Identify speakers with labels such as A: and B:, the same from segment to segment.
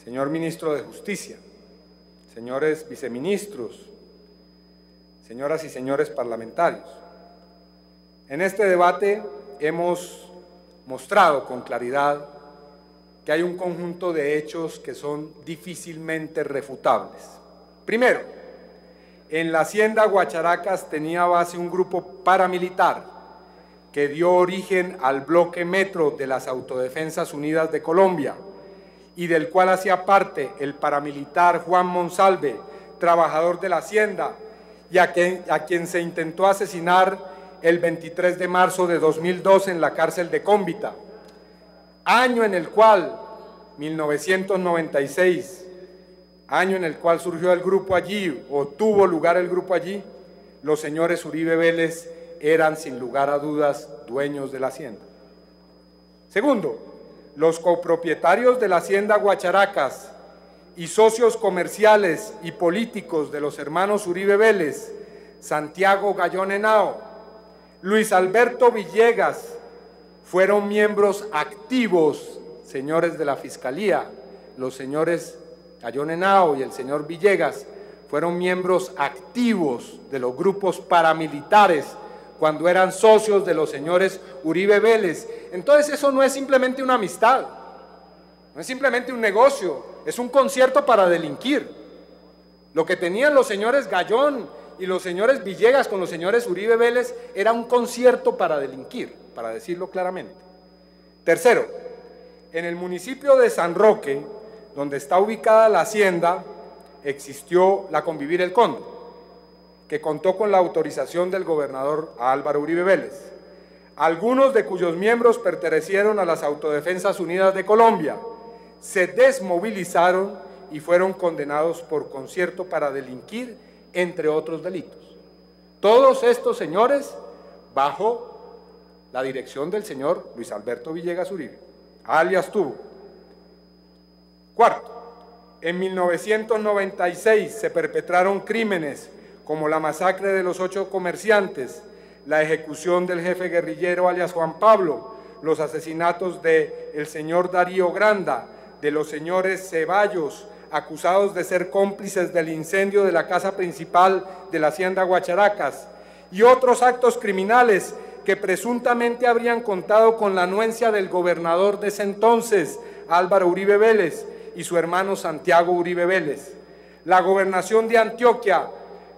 A: señor ministro de Justicia, señores viceministros, señoras y señores parlamentarios. En este debate hemos mostrado con claridad que hay un conjunto de hechos que son difícilmente refutables. Primero, en la hacienda Guacharacas tenía base un grupo paramilitar que dio origen al bloque Metro de las Autodefensas Unidas de Colombia y del cual hacía parte el paramilitar Juan Monsalve, trabajador de la hacienda, y a quien se intentó asesinar el 23 de marzo de 2002 en la cárcel de Cómbita, año en el cual, 1996, año en el cual surgió el grupo allí, o tuvo lugar el grupo allí, los señores Uribe Vélez eran sin lugar a dudas dueños de la hacienda. Segundo, los copropietarios de la hacienda Guacharacas y socios comerciales y políticos de los hermanos Uribe Vélez, Santiago Gallón Henao, Luis Alberto Villegas, fueron miembros activos, señores de la Fiscalía. Los señores Gallón Henao y el señor Villegas fueron miembros activos de los grupos paramilitares cuando eran socios de los señores Uribe Vélez. Entonces eso no es simplemente una amistad, no es simplemente un negocio, es un concierto para delinquir. Lo que tenían los señores Gallón y los señores Villegas con los señores Uribe Vélez era un concierto para delinquir, para decirlo claramente. Tercero, en el municipio de San Roque, donde está ubicada la hacienda, existió la Convivir El Conde, que contó con la autorización del gobernador Álvaro Uribe Vélez, algunos de cuyos miembros pertenecieron a las Autodefensas Unidas de Colombia, se desmovilizaron y fueron condenados por concierto para delinquir, entre otros delitos. Todos estos señores bajo la dirección del señor Luis Alberto Villegas Uribe, alias Tubo. Cuarto, en 1996 se perpetraron crímenes como la masacre de los 8 comerciantes, la ejecución del jefe guerrillero alias Juan Pablo, los asesinatos del señor Darío Granda, de los señores Ceballos, acusados de ser cómplices del incendio de la casa principal de la hacienda Guacharacas, y otros actos criminales que presuntamente habrían contado con la anuencia del gobernador de ese entonces, Álvaro Uribe Vélez, y su hermano Santiago Uribe Vélez. La gobernación de Antioquia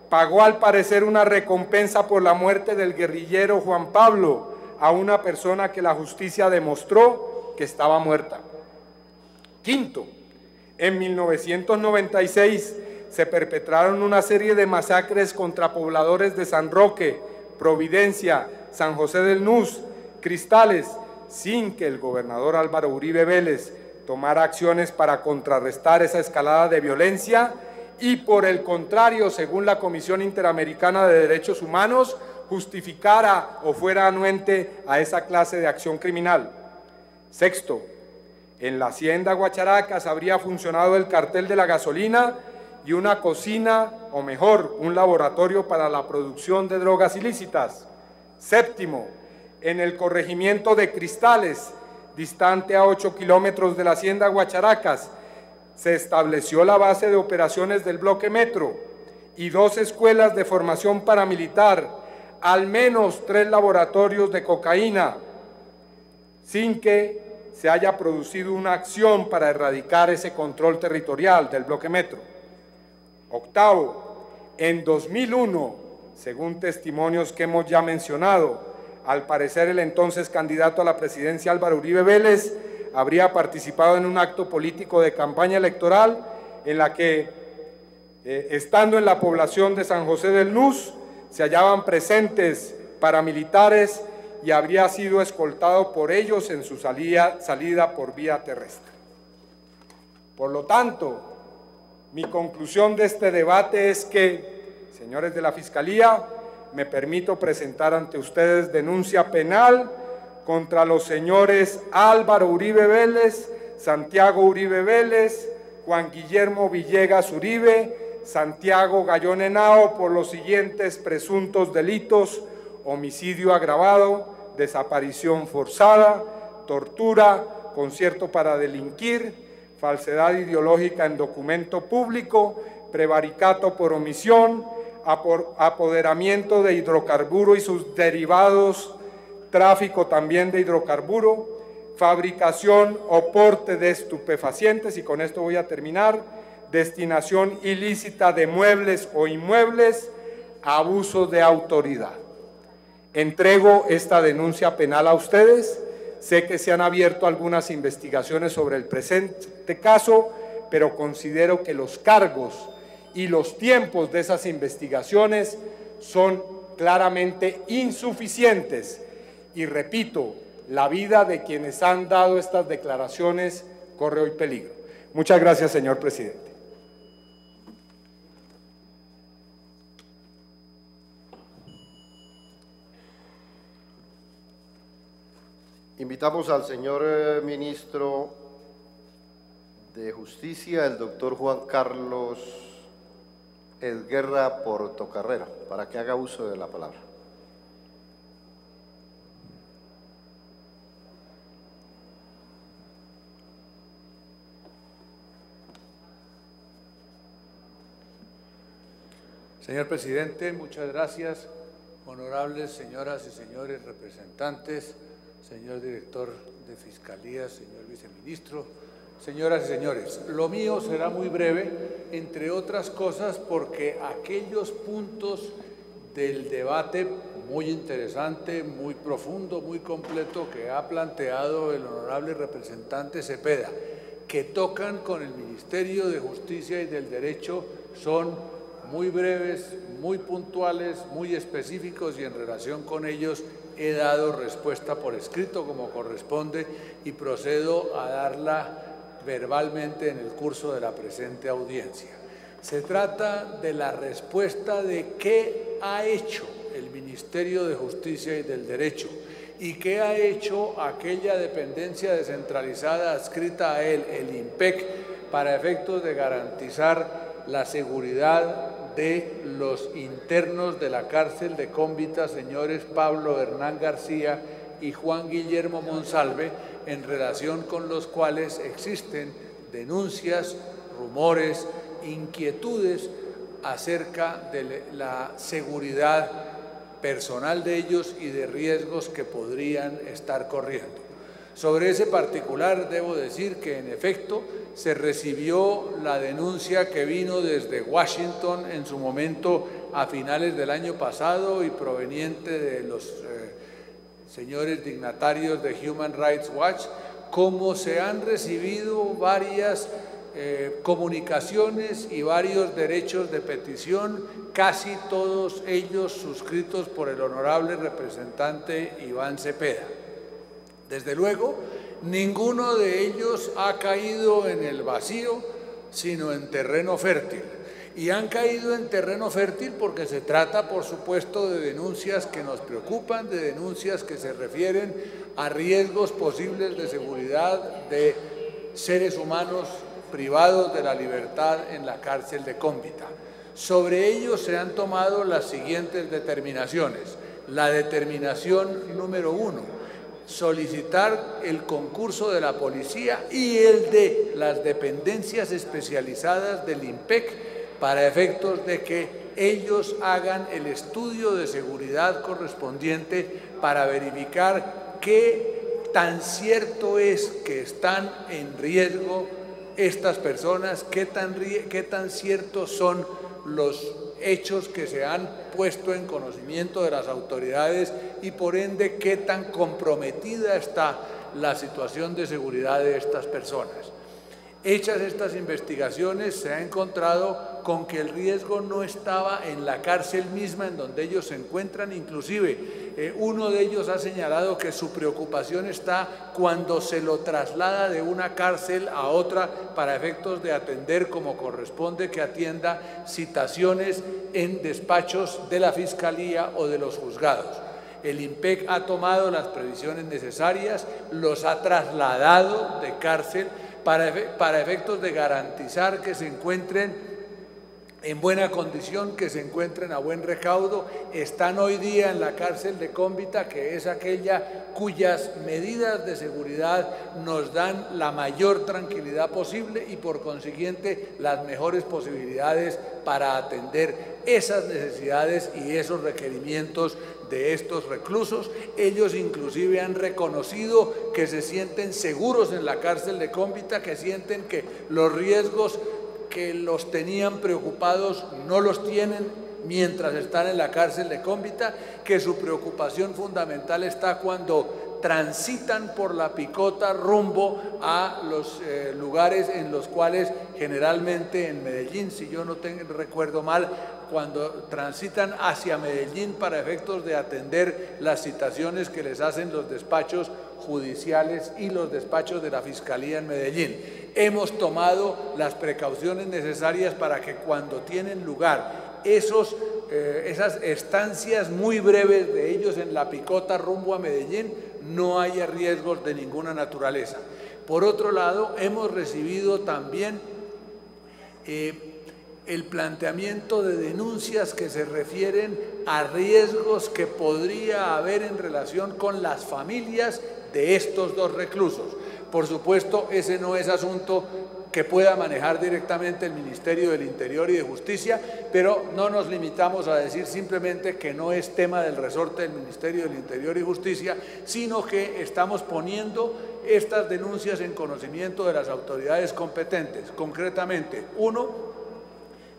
A: pagó al parecer una recompensa por la muerte del guerrillero Juan Pablo a una persona que la justicia demostró que estaba muerta. Quinto, en 1996 se perpetraron una serie de masacres contra pobladores de San Roque, Providencia, San José del Nus, Cristales, sin que el gobernador Álvaro Uribe Vélez tomara acciones para contrarrestar esa escalada de violencia y, por el contrario, según la Comisión Interamericana de Derechos Humanos, justificara o fuera anuente a esa clase de acción criminal. Sexto, en la hacienda Guacharacas habría funcionado el cartel de la gasolina y una cocina, o mejor, un laboratorio para la producción de drogas ilícitas. Séptimo, en el corregimiento de Cristales, distante a 8 kilómetros de la hacienda Guacharacas, se estableció la base de operaciones del bloque Metro y 2 escuelas de formación paramilitar, al menos 3 laboratorios de cocaína, sin que se haya producido una acción para erradicar ese control territorial del bloque Metro. Octavo, en 2001, según testimonios que hemos ya mencionado, al parecer el entonces candidato a la presidencia Álvaro Uribe Vélez habría participado en un acto político de campaña electoral en la que, estando en la población de San José del Nus, se hallaban presentes paramilitares y habría sido escoltado por ellos en su salida por vía terrestre. Por lo tanto, mi conclusión de este debate es que, señores de la Fiscalía, me permito presentar ante ustedes denuncia penal contra los señores Álvaro Uribe Vélez, Santiago Uribe Vélez, Juan Guillermo Villegas Uribe, Santiago Gallón Henao por los siguientes presuntos delitos: homicidio agravado, desaparición forzada, tortura, concierto para delinquir, falsedad ideológica en documento público, prevaricato por omisión, apoderamiento de hidrocarburo y sus derivados, tráfico también de hidrocarburo, fabricación o porte de estupefacientes, y con esto voy a terminar, destinación ilícita de muebles o inmuebles, abuso de autoridad. Entrego esta denuncia penal a ustedes. Sé que se han abierto algunas investigaciones sobre el presente caso, pero considero que los cargos y los tiempos de esas investigaciones son claramente insuficientes. Y repito, la vida de quienes han dado estas declaraciones corre hoy peligro. Muchas gracias, señor presidente.
B: Invitamos al señor ministro de Justicia, el doctor Juan Carlos Esguerra Portocarrero, para que haga uso de la palabra.
C: Señor presidente, muchas gracias. Honorables señoras y señores representantes, señor director de Fiscalía, señor viceministro, señoras y señores, lo mío será muy breve, entre otras cosas porque aquellos puntos del debate muy interesante, muy profundo, muy completo que ha planteado el honorable representante Cepeda, que tocan con el Ministerio de Justicia y del Derecho, son muy breves, muy puntuales, muy específicos, y en relación con ellos he dado respuesta por escrito como corresponde y procedo a darla verbalmente en el curso de la presente audiencia. Se trata de la respuesta de qué ha hecho el Ministerio de Justicia y del Derecho y qué ha hecho aquella dependencia descentralizada adscrita a él, el INPEC, para efectos de garantizar la seguridad de los internos de la cárcel de Cómbita, señores Pablo Hernán García y Juan Guillermo Monsalve, en relación con los cuales existen denuncias, rumores, inquietudes acerca de la seguridad personal de ellos y de riesgos que podrían estar corriendo. Sobre ese particular debo decir que en efecto se recibió la denuncia que vino desde Washington en su momento a finales del año pasado y proveniente de los señores dignatarios de Human Rights Watch, como se han recibido varias comunicaciones y varios derechos de petición, casi todos ellos suscritos por el honorable representante Iván Cepeda. Desde luego, ninguno de ellos ha caído en el vacío, sino en terreno fértil. Y han caído en terreno fértil porque se trata, por supuesto, de denuncias que nos preocupan, de denuncias que se refieren a riesgos posibles de seguridad de seres humanos privados de la libertad en la cárcel de Cómbita. Sobre ellos se han tomado las siguientes determinaciones. La determinación número 1, solicitar el concurso de la policía y el de las dependencias especializadas del INPEC para efectos de que ellos hagan el estudio de seguridad correspondiente para verificar qué tan cierto es que están en riesgo estas personas, qué tan ciertos son los hechos que se han puesto en conocimiento de las autoridades y por ende qué tan comprometida está la situación de seguridad de estas personas. Hechas estas investigaciones, se ha encontrado con que el riesgo no estaba en la cárcel misma en donde ellos se encuentran. Inclusive, uno de ellos ha señalado que su preocupación está cuando se lo traslada de una cárcel a otra para efectos de atender como corresponde que atienda citaciones en despachos de la Fiscalía o de los juzgados. El INPEC ha tomado las previsiones necesarias, los ha trasladado de cárcel para efectos de garantizar que se encuentren en buena condición, que se encuentren a buen recaudo, están hoy día en la cárcel de Cómbita, que es aquella cuyas medidas de seguridad nos dan la mayor tranquilidad posible y por consiguiente las mejores posibilidades para atender esas necesidades y esos requerimientos de estos reclusos. Ellos inclusive han reconocido que se sienten seguros en la cárcel de Cómbita, que sienten que los riesgos que los tenían preocupados no los tienen mientras están en la cárcel de Cómbita, que su preocupación fundamental está cuando transitan por la picota rumbo a los lugares en los cuales generalmente en Medellín, si yo no recuerdo mal, cuando transitan hacia Medellín para efectos de atender las citaciones que les hacen los despachos judiciales y los despachos de la Fiscalía en Medellín. Hemos tomado las precauciones necesarias para que cuando tienen lugar esas estancias muy breves de ellos en la picota rumbo a Medellín, no haya riesgos de ninguna naturaleza. Por otro lado, hemos recibido también el planteamiento de denuncias que se refieren a riesgos que podría haber en relación con las familias de estos dos reclusos. Por supuesto, ese no es asunto que pueda manejar directamente el Ministerio del Interior y de Justicia, pero no nos limitamos a decir simplemente que no es tema del resorte del Ministerio del Interior y Justicia, sino que estamos poniendo estas denuncias en conocimiento de las autoridades competentes. Concretamente, uno,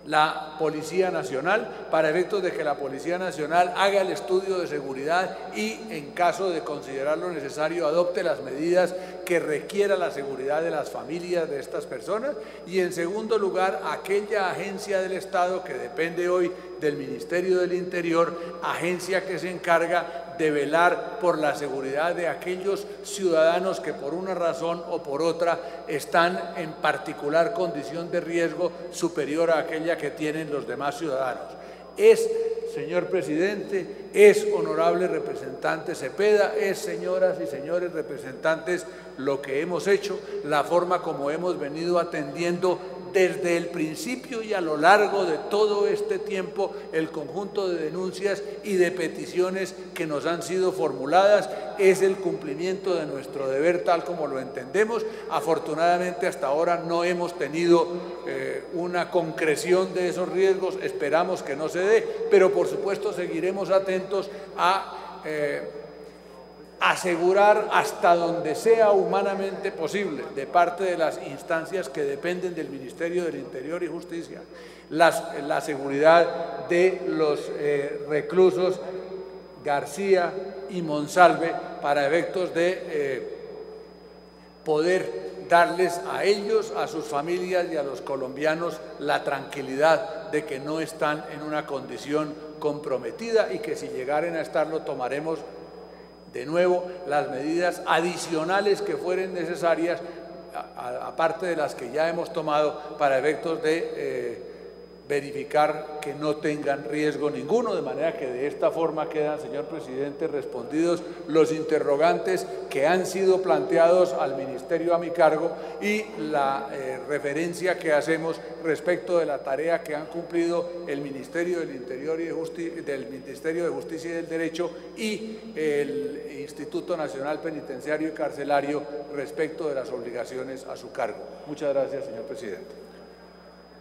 C: la Policía Nacional, para efectos de que la Policía Nacional haga el estudio de seguridad y, en caso de considerarlo necesario, adopte las medidas que requiera la seguridad de las familias de estas personas. Y, en segundo lugar, aquella agencia del Estado que depende hoy del Ministerio del Interior, agencia que se encarga de velar por la seguridad de aquellos ciudadanos que por una razón o por otra están en particular condición de riesgo superior a aquella que tienen los demás ciudadanos. Es, señor presidente, es honorable representante Cepeda, es, señoras y señores representantes, lo que hemos hecho, la forma como hemos venido atendiendo desde el principio y a lo largo de todo este tiempo el conjunto de denuncias y de peticiones que nos han sido formuladas. Es el cumplimiento de nuestro deber tal como lo entendemos. Afortunadamente hasta ahora no hemos tenido una concreción de esos riesgos, esperamos que no se dé, pero por supuesto seguiremos atentos a asegurar hasta donde sea humanamente posible, de parte de las instancias que dependen del Ministerio del Interior y Justicia, la seguridad de los reclusos García y Monsalve, para efectos de poder darles a ellos, a sus familias y a los colombianos la tranquilidad de que no están en una condición comprometida y que si llegaren a estarlo tomaremos de nuevo las medidas adicionales que fueren necesarias, aparte de las que ya hemos tomado, para efectos de verificar que no tengan riesgo ninguno, de manera que de esta forma quedan, señor presidente, respondidos los interrogantes que han sido planteados al ministerio a mi cargo y la referencia que hacemos respecto de la tarea que han cumplido el Ministerio del Interior y del Ministerio de Justicia y del Derecho y el Instituto Nacional Penitenciario y Carcelario respecto de las obligaciones a su cargo. Muchas gracias, señor presidente.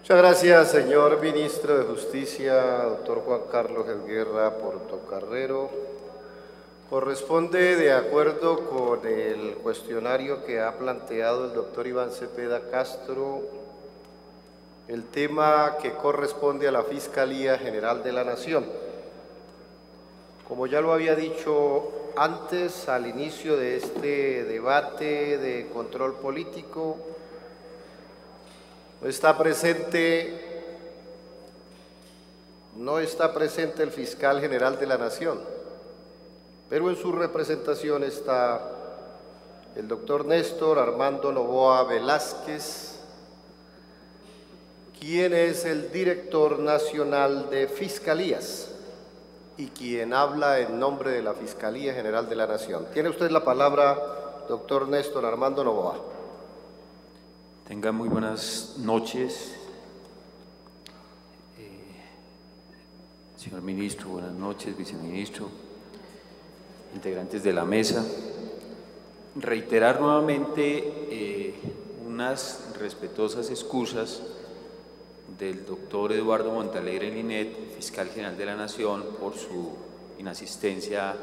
B: Muchas gracias, señor ministro de Justicia, doctor Juan Carlos Helguerra Portocarrero. Corresponde, de acuerdo con el cuestionario que ha planteado el doctor Iván Cepeda Castro, el tema que corresponde a la Fiscalía General de la Nación. Como ya lo había dicho antes, al inicio de este debate de control político, no está presente el fiscal general de la Nación, pero en su representación está el doctor Néstor Armando Noboa Velázquez, quien es el director nacional de Fiscalías y quien habla en nombre de la Fiscalía General de la Nación. Tiene usted la palabra, doctor Néstor Armando Noboa.
D: Tengan muy buenas noches. Señor ministro, buenas noches, viceministro, integrantes de la mesa. Reiterar nuevamente unas respetuosas excusas del doctor Eduardo Montalegre Linet, fiscal general de la Nación, por su inasistencia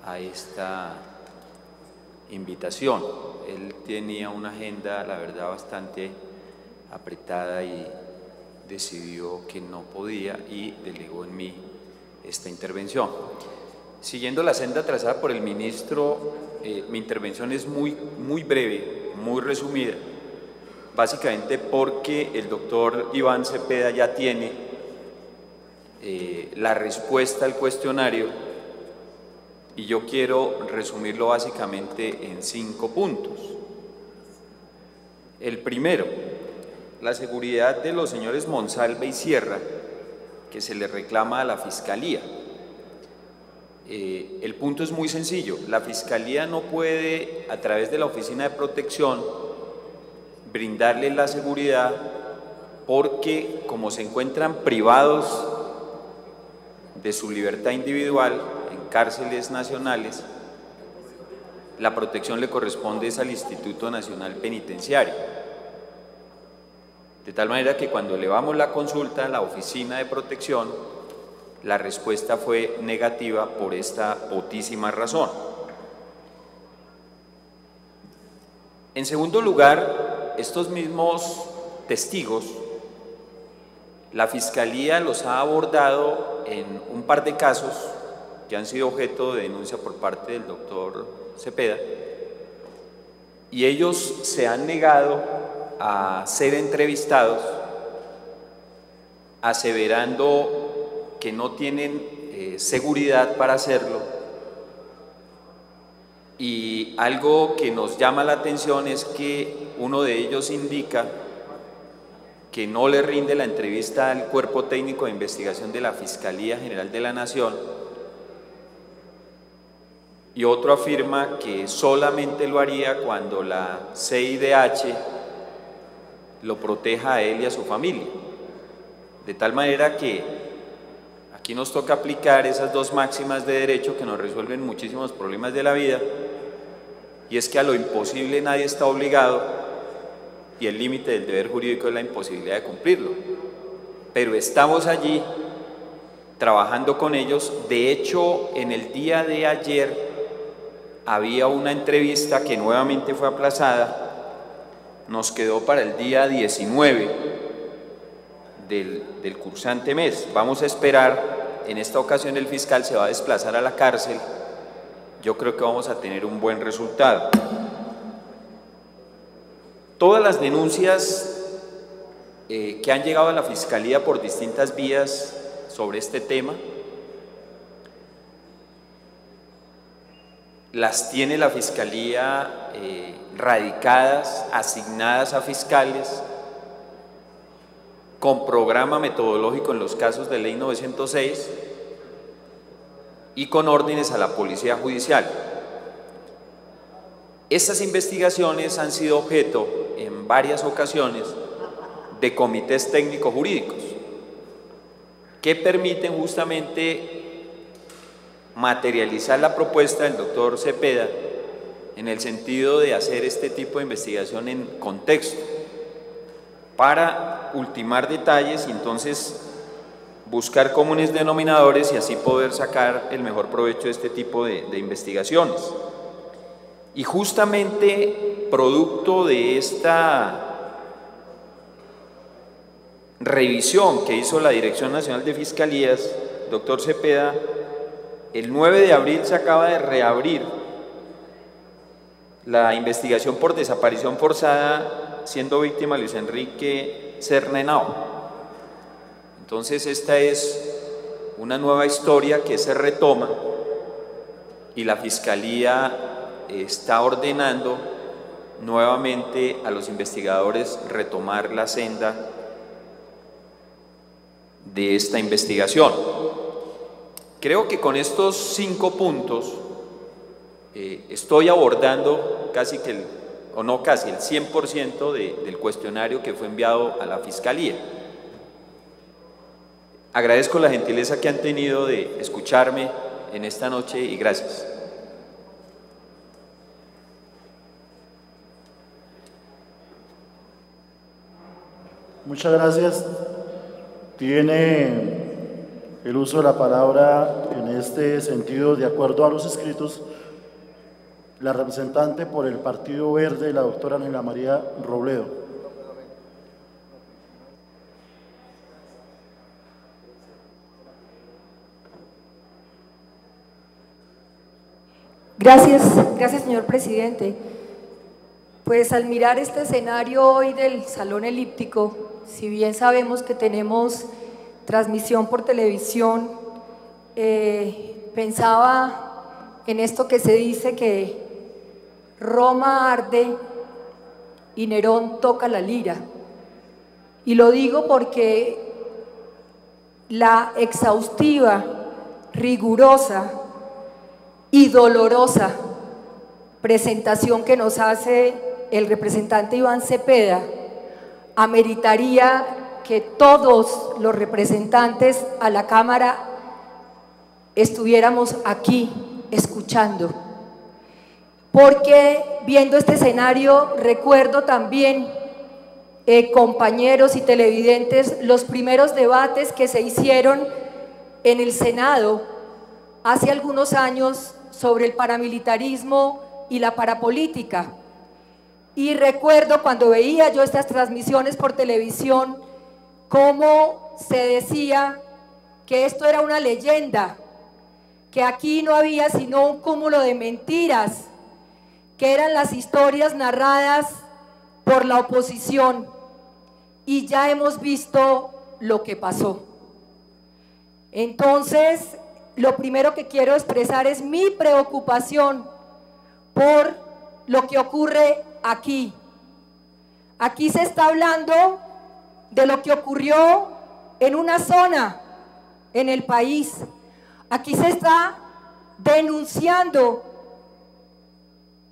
D: a esta invitación. Él tenía una agenda, la verdad, bastante apretada y decidió que no podía y delegó en mí esta intervención. Siguiendo la senda trazada por el ministro, mi intervención es muy breve, muy resumida, básicamente porque el doctor Iván Cepeda ya tiene la respuesta al cuestionario y yo quiero resumirlo básicamente en 5 puntos. El primero, la seguridad de los señores Monsalve y Sierra, que se le reclama a la Fiscalía. El punto es muy sencillo, la Fiscalía no puede, a través de la Oficina de Protección, brindarle la seguridad porque, como se encuentran privados de su libertad individual en cárceles nacionales, la protección le corresponde al Instituto Nacional Penitenciario. De tal manera que cuando elevamos la consulta a la Oficina de Protección, la respuesta fue negativa por esta potísima razón. En segundo lugar, estos mismos testigos, la Fiscalía los ha abordado en un par de casos que han sido objeto de denuncia por parte del doctor Cepeda, y ellos se han negado a ser entrevistados, aseverando que no tienen seguridad para hacerlo. Y algo que nos llama la atención es que uno de ellos indica que no le rinde la entrevista al Cuerpo Técnico de Investigación de la Fiscalía General de la Nación, y otro afirma que solamente lo haría cuando la CIDH lo proteja a él y a su familia. De tal manera que aquí nos toca aplicar esas 2 máximas de derecho que nos resuelven muchísimos problemas de la vida, y es que a lo imposible nadie está obligado, y el límite del deber jurídico es la imposibilidad de cumplirlo. Pero estamos allí trabajando con ellos. De hecho, en el día de ayer había una entrevista que nuevamente fue aplazada, nos quedó para el día 19 del cursante mes. Vamos a esperar, en esta ocasión el fiscal se va a desplazar a la cárcel, yo creo que vamos a tener un buen resultado. Todas las denuncias que han llegado a la Fiscalía por distintas vías sobre este tema, las tiene la Fiscalía radicadas, asignadas a fiscales, con programa metodológico en los casos de Ley 906 y con órdenes a la Policía Judicial. Estas investigaciones han sido objeto en varias ocasiones de comités técnicos jurídicos que permiten justamente materializar la propuesta del doctor Cepeda en el sentido de hacer este tipo de investigación en contexto para ultimar detalles y entonces buscar comunes denominadores y así poder sacar el mejor provecho de este tipo de investigaciones. Y justamente producto de esta revisión que hizo la Dirección Nacional de Fiscalías, doctor Cepeda, el 9 de abril se acaba de reabrir la investigación por desaparición forzada, siendo víctima Luis Enrique Serna Henao. Entonces esta es una nueva historia que se retoma y la Fiscalía está ordenando nuevamente a los investigadores retomar la senda de esta investigación. Creo que con estos 5 puntos estoy abordando casi que el 100% del cuestionario que fue enviado a la Fiscalía. Agradezco la gentileza que han tenido de escucharme en esta noche y gracias.
E: Muchas gracias. Tiene el uso de la palabra en este sentido, de acuerdo a los escritos, la representante por el Partido Verde, la doctora Ángela María Robledo.
F: Gracias, señor presidente. Pues al mirar este escenario hoy del Salón Elíptico, si bien sabemos que tenemos transmisión por televisión, pensaba en esto que se dice que Roma arde y Nerón toca la lira. Y lo digo porque la exhaustiva, rigurosa y dolorosa presentación que nos hace el representante Iván Cepeda ameritaría que todos los representantes a la Cámara estuviéramos aquí escuchando. Porque viendo este escenario recuerdo también, compañeros y televidentes, los primeros debates que se hicieron en el Senado hace algunos años sobre el paramilitarismo y la parapolítica. Y recuerdo cuando veía yo estas transmisiones por televisión, cómo se decía que esto era una leyenda, que aquí no había sino un cúmulo de mentiras, que eran las historias narradas por la oposición. Y ya hemos visto lo que pasó. Entonces, lo primero que quiero expresar es mi preocupación por lo que ocurre aquí. Aquí se está hablando de lo que ocurrió en una zona en el país. Aquí se está denunciando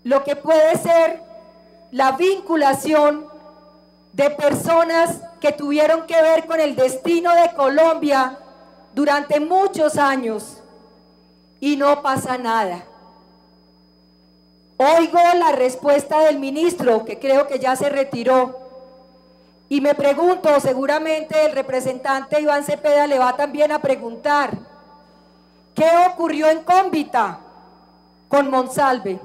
F: lo que puede ser la vinculación de personas que tuvieron que ver con el destino de Colombia durante muchos años y no pasa nada. Oigo la respuesta del ministro, que creo que ya se retiró, y me pregunto, seguramente el representante Iván Cepeda le va también a preguntar, ¿qué ocurrió en Cómbita con Monsalve?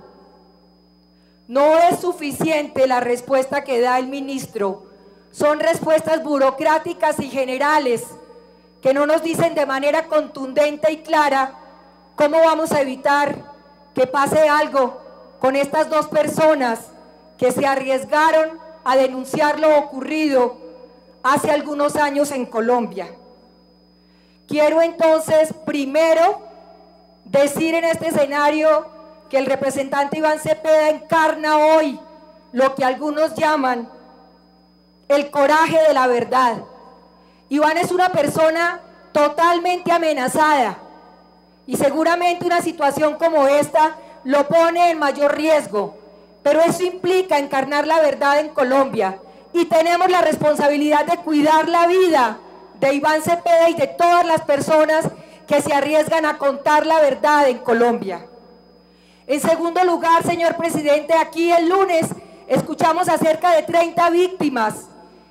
F: No es suficiente la respuesta que da el ministro, son respuestas burocráticas y generales que no nos dicen de manera contundente y clara cómo vamos a evitar que pase algo con estas dos personas que se arriesgaron a denunciar lo ocurrido hace algunos años en Colombia. Quiero entonces primero decir en este escenario que el representante Iván Cepeda encarna hoy lo que algunos llaman el coraje de la verdad. Iván es una persona totalmente amenazada y seguramente una situación como esta lo pone en mayor riesgo, pero eso implica encarnar la verdad en Colombia y tenemos la responsabilidad de cuidar la vida de Iván Cepeda y de todas las personas que se arriesgan a contar la verdad en Colombia. En segundo lugar, señor presidente, aquí el lunes escuchamos acerca de 30 víctimas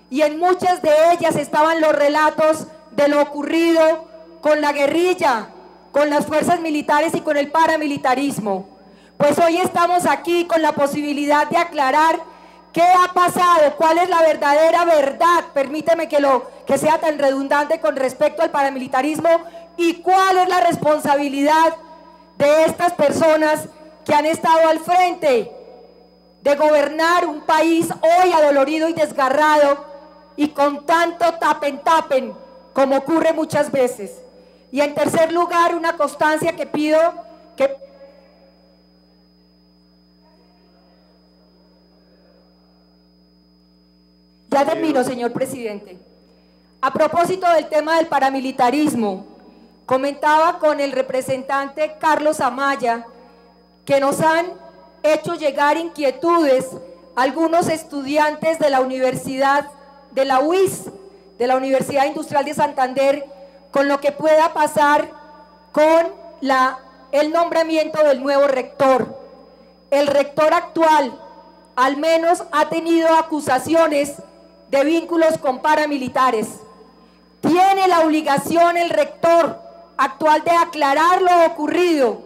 F: y en muchas de ellas estaban los relatos de lo ocurrido con la guerrilla, con las fuerzas militares y con el paramilitarismo. Pues hoy estamos aquí con la posibilidad de aclarar qué ha pasado, cuál es la verdadera verdad, permíteme que sea tan redundante con respecto al paramilitarismo, y cuál es la responsabilidad de estas personas que han estado al frente de gobernar un país hoy adolorido y desgarrado y con tanto tapen como ocurre muchas veces. Y en tercer lugar, una constancia que pido que... Ya termino, señor presidente. A propósito del tema del paramilitarismo, comentaba con el representante Carlos Amaya que nos han hecho llegar inquietudes algunos estudiantes de la universidad, de la UIS, de la Universidad Industrial de Santander, con lo que pueda pasar con el nombramiento del nuevo rector. El rector actual al menos ha tenido acusaciones de vínculos con paramilitares. Tiene la obligación el rector actual de aclarar lo ocurrido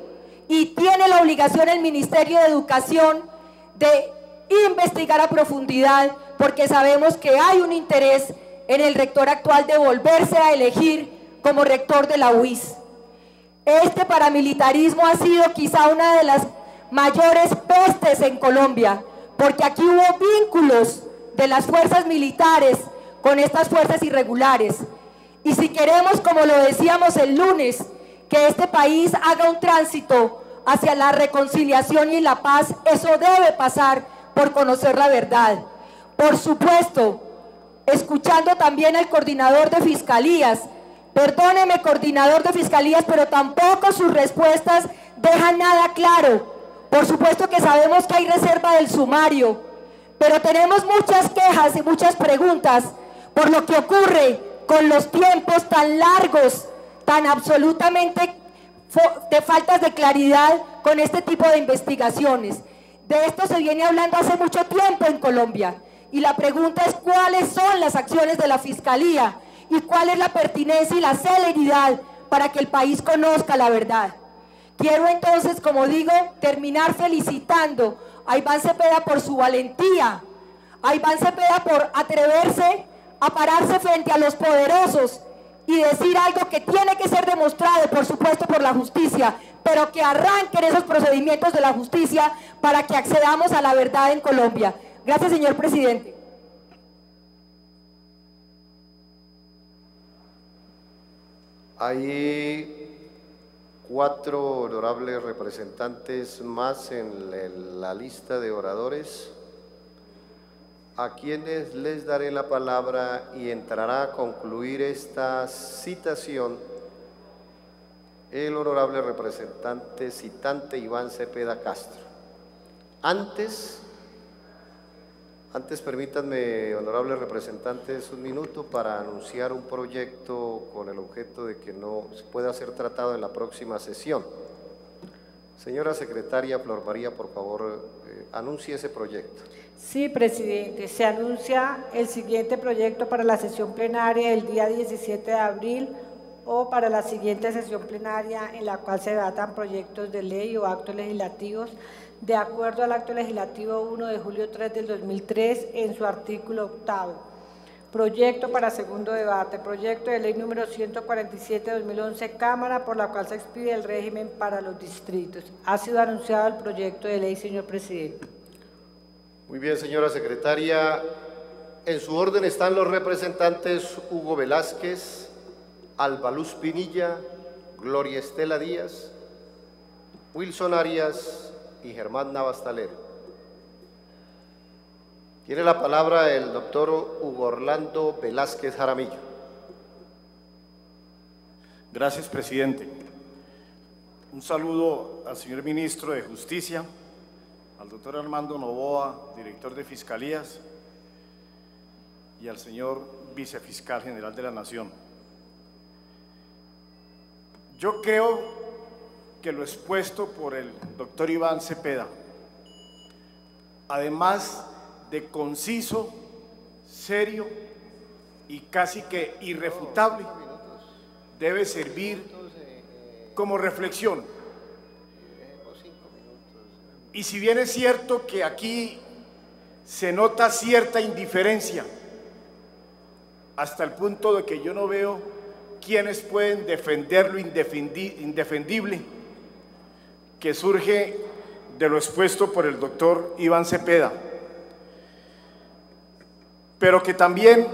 F: y tiene la obligación el Ministerio de Educación de investigar a profundidad, porque sabemos que hay un interés en el rector actual de volverse a elegir como rector de la UIS. Este paramilitarismo ha sido quizá una de las mayores pestes en Colombia, porque aquí hubo vínculos de las fuerzas militares con estas fuerzas irregulares. Y si queremos, como lo decíamos el lunes, que este país haga un tránsito hacia la reconciliación y la paz, eso debe pasar por conocer la verdad. Por supuesto, escuchando también al coordinador de fiscalías. Perdóneme, coordinador de fiscalías, pero tampoco sus respuestas dejan nada claro. Por supuesto que sabemos que hay reserva del sumario, pero tenemos muchas quejas y muchas preguntas por lo que ocurre con los tiempos tan largos, tan absolutamente de faltas de claridad con este tipo de investigaciones. De esto se viene hablando hace mucho tiempo en Colombia, y la pregunta es cuáles son las acciones de la Fiscalía y cuál es la pertinencia y la celeridad para que el país conozca la verdad. Quiero entonces, como digo, terminar felicitando a Iván Cepeda por su valentía, a Iván Cepeda por atreverse a pararse frente a los poderosos y decir algo que tiene que ser demostrado, por supuesto, por la justicia, pero que arranquen esos procedimientos de la justicia para que accedamos a la verdad en Colombia. Gracias, señor presidente.
B: Hay 4 honorables representantes más en la lista de oradores, a quienes les daré la palabra y entrará a concluir esta citación el honorable representante citante Iván Cepeda Castro. Antes permítanme, honorables representantes, un minuto para anunciar un proyecto con el objeto de que no se pueda ser tratado en la próxima sesión. Señora secretaria Flor María, por favor, anuncie ese proyecto.
G: Sí, presidente. Se anuncia el siguiente proyecto para la sesión plenaria el día 17 de abril o para la siguiente sesión plenaria en la cual se debatan proyectos de ley o actos legislativos de acuerdo al acto legislativo 1 de julio 3 del 2003 en su artículo 8º. Proyecto para segundo debate, proyecto de ley número 147 de 2011, Cámara, por la cual se expide el régimen para los distritos. Ha sido anunciado el proyecto de ley, señor presidente.
B: Muy bien, señora secretaria. En su orden están los representantes Hugo Velázquez, Alba Luz Pinilla, Gloria Estela Díaz, Wilson Arias y Germán Navastalero. Tiene la palabra el doctor Hugo Orlando Velázquez Jaramillo.
H: Gracias, presidente. Un saludo al señor ministro de Justicia, al doctor Armando Novoa, director de Fiscalías, y al señor vicefiscal general de la Nación. Yo creo que lo expuesto por el doctor Iván Cepeda, además de conciso, serio y casi que irrefutable, debe servir como reflexión. Y si bien es cierto que aquí se nota cierta indiferencia, hasta el punto de que yo no veo quienes pueden defender lo indefendible que surge de lo expuesto por el doctor Iván Cepeda, pero que también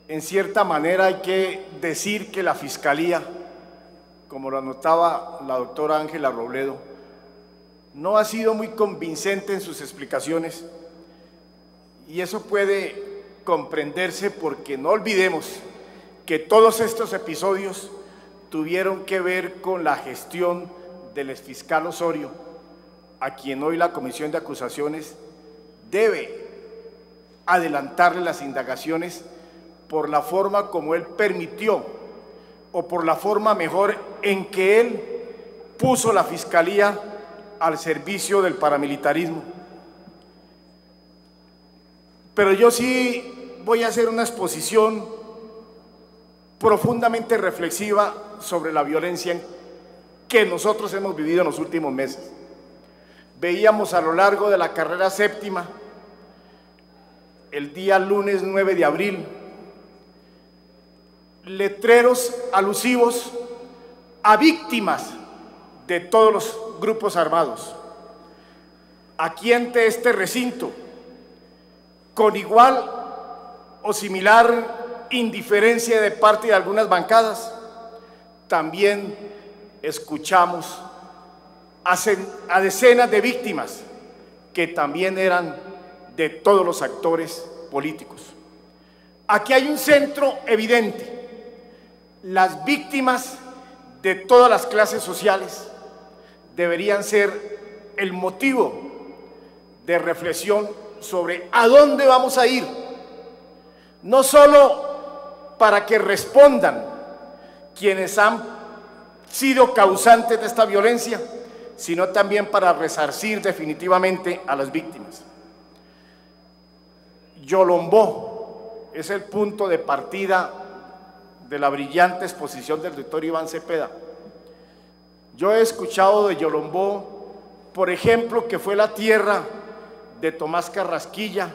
H: en cierta manera hay que decir que la Fiscalía, como lo anotaba la doctora Ángela Robledo, no ha sido muy convincente en sus explicaciones, y eso puede comprenderse porque no olvidemos que todos estos episodios tuvieron que ver con la gestión del exfiscal Osorio, a quien hoy la Comisión de Acusaciones debe adelantarle las indagaciones por la forma como él permitió o por la forma mejor en que él puso la Fiscalía al servicio del paramilitarismo. Pero yo sí voy a hacer una exposición profundamente reflexiva sobre la violencia que nosotros hemos vivido en los últimos meses. Veíamos a lo largo de la carrera séptima, el día lunes 9 de abril, letreros alusivos a víctimas de todos los grupos armados. Aquí ante este recinto, con igual o similar indiferencia de parte de algunas bancadas, también escuchamos a decenas de víctimas que también eran de todos los actores políticos. Aquí hay un centro evidente: las víctimas de todas las clases sociales deberían ser el motivo de reflexión sobre a dónde vamos a ir, no solo para que respondan quienes han sido causantes de esta violencia, sino también para resarcir definitivamente a las víctimas. Yolombó es el punto de partida de la brillante exposición del doctor Iván Cepeda. Yo he escuchado de Yolombó, por ejemplo, que fue la tierra de Tomás Carrasquilla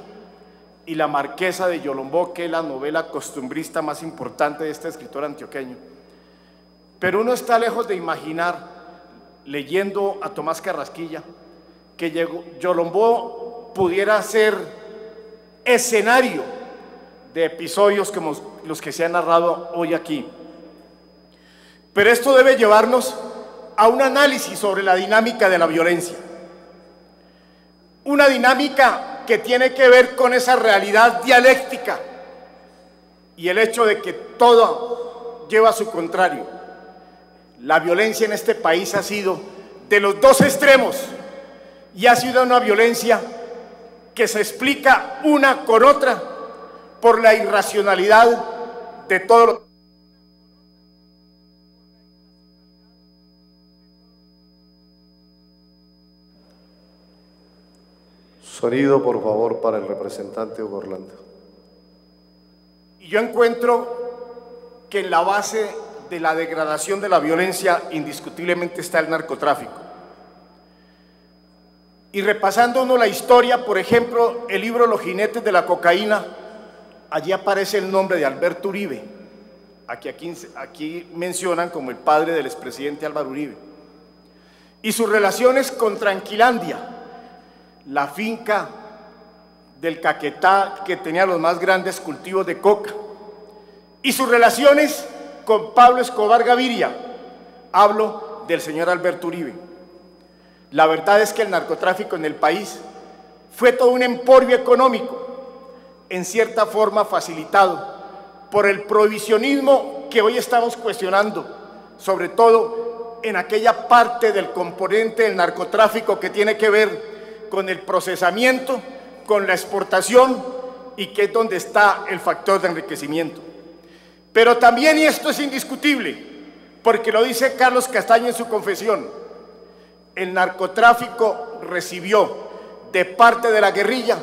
H: y la Marquesa de Yolombó, que es la novela costumbrista más importante de este escritor antioqueño. Pero uno está lejos de imaginar, leyendo a Tomás Carrasquilla, que Yolombó pudiera ser escenario de episodios como los que se han narrado hoy aquí. Pero esto debe llevarnos a un análisis sobre la dinámica de la violencia. Una dinámica que tiene que ver con esa realidad dialéctica y el hecho de que todo lleva a su contrario. La violencia en este país ha sido de los dos extremos y ha sido una violencia que se explica una con otra por la irracionalidad de todos los...
B: Sonido, por favor, para el representante Hugo Orlando.
H: Y yo encuentro que en la base de la degradación de la violencia indiscutiblemente está el narcotráfico. Y repasando uno la historia, por ejemplo, el libro Los jinetes de la cocaína, allí aparece el nombre de Alberto Uribe, aquí mencionan como el padre del expresidente Álvaro Uribe, y sus relaciones con Tranquilandia, la finca del Caquetá que tenía los más grandes cultivos de coca, y sus relaciones con Pablo Escobar Gaviria. Hablo del señor Alberto Uribe. La verdad es que el narcotráfico en el país fue todo un emporio económico, en cierta forma facilitado por el prohibicionismo que hoy estamos cuestionando, sobre todo en aquella parte del componente del narcotráfico que tiene que ver con el procesamiento, con la exportación, y que es donde está el factor de enriquecimiento. Pero también, y esto es indiscutible, porque lo dice Carlos Castaño en su confesión, el narcotráfico recibió de parte de la guerrilla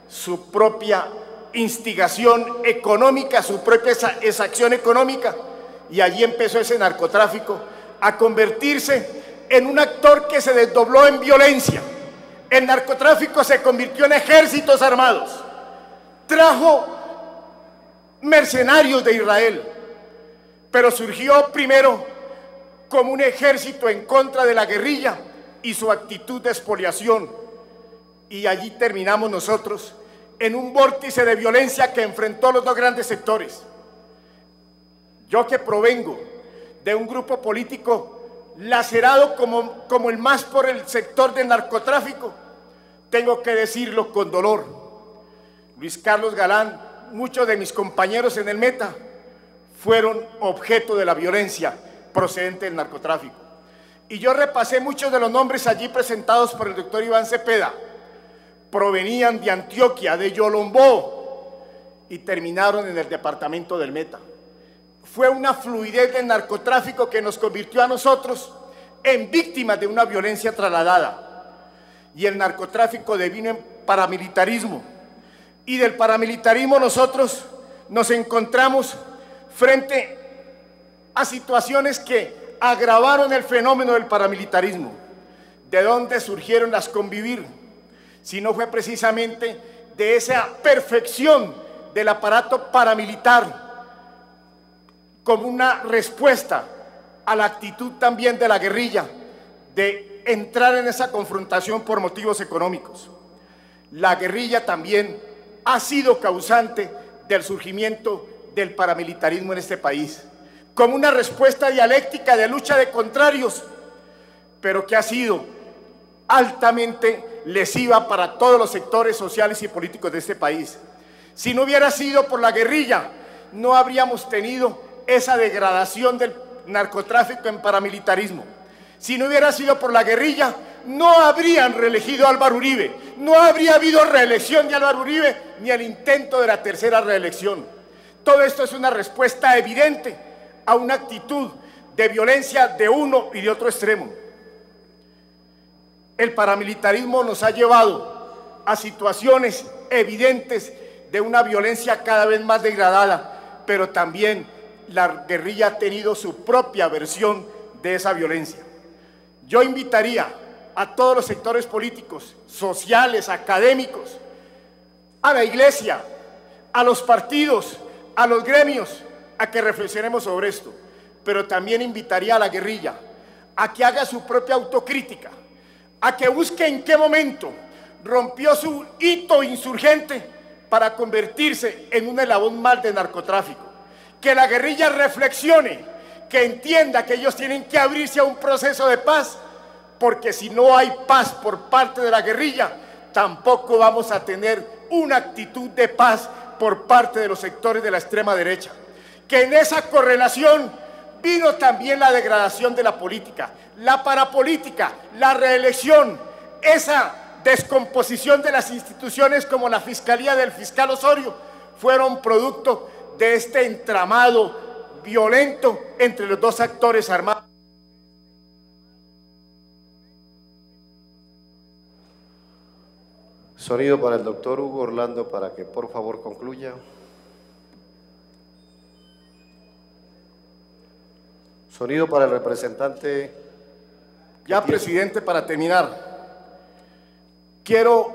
H: su propia instigación económica, su propia exacción económica, y allí empezó ese narcotráfico a convertirse en un actor que se desdobló en violencia. El narcotráfico se convirtió en ejércitos armados, trajo mercenarios de Israel, pero surgió primero como un ejército en contra de la guerrilla y su actitud de expoliación, y allí terminamos nosotros en un vórtice de violencia que enfrentó los dos grandes sectores. Yo, que provengo de un grupo político lacerado como el más por el sector del narcotráfico, tengo que decirlo con dolor. Luis Carlos Galán, muchos de mis compañeros en el Meta fueron objeto de la violencia procedente del narcotráfico. Y yo repasé muchos de los nombres allí presentados por el doctor Iván Cepeda. Provenían de Antioquia, de Yolombó, y terminaron en el departamento del Meta. fue una fluidez del narcotráfico que nos convirtió a nosotros en víctimas de una violencia trasladada. Y el narcotráfico devino en paramilitarismo. Y del paramilitarismo nosotros nos encontramos frente a situaciones que agravaron el fenómeno del paramilitarismo. ¿De dónde surgieron las Convivir? Si no fue precisamente de esa perfección del aparato paramilitar como una respuesta a la actitud también de la guerrilla de entrar en esa confrontación por motivos económicos. La guerrilla también ha sido causante del surgimiento del paramilitarismo en este país, como una respuesta dialéctica de lucha de contrarios, pero que ha sido altamente lesiva para todos los sectores sociales y políticos de este país. Si no hubiera sido por la guerrilla, no habríamos tenido esa degradación del narcotráfico en paramilitarismo. Si no hubiera sido por la guerrilla, no habrían reelegido a Álvaro Uribe, no habría habido reelección de Álvaro Uribe, ni el intento de la tercera reelección. Todo esto es una respuesta evidente a una actitud de violencia de uno y de otro extremo. El paramilitarismo nos ha llevado a situaciones evidentes de una violencia cada vez más degradada, pero también la guerrilla ha tenido su propia versión de esa violencia. Yo invitaría a todos los sectores políticos, sociales, académicos, a la iglesia, a los partidos, a los gremios, a que reflexionemos sobre esto, pero también invitaría a la guerrilla a que haga su propia autocrítica, a que busque en qué momento rompió su hito insurgente para convertirse en un eslabón más de narcotráfico. Que la guerrilla reflexione, que entienda que ellos tienen que abrirse a un proceso de paz, porque si no hay paz por parte de la guerrilla, tampoco vamos a tener una actitud de paz por parte de los sectores de la extrema derecha. Que en esa correlación vino también la degradación de la política, la parapolítica, la reelección, esa descomposición de las instituciones como la Fiscalía del fiscal Osorio, fueron producto de este entramado violento entre los dos actores armados.
B: Sonido para el doctor Hugo Orlando para que por favor concluya. Sonido para el representante.
H: Ya, presidente, para terminar, quiero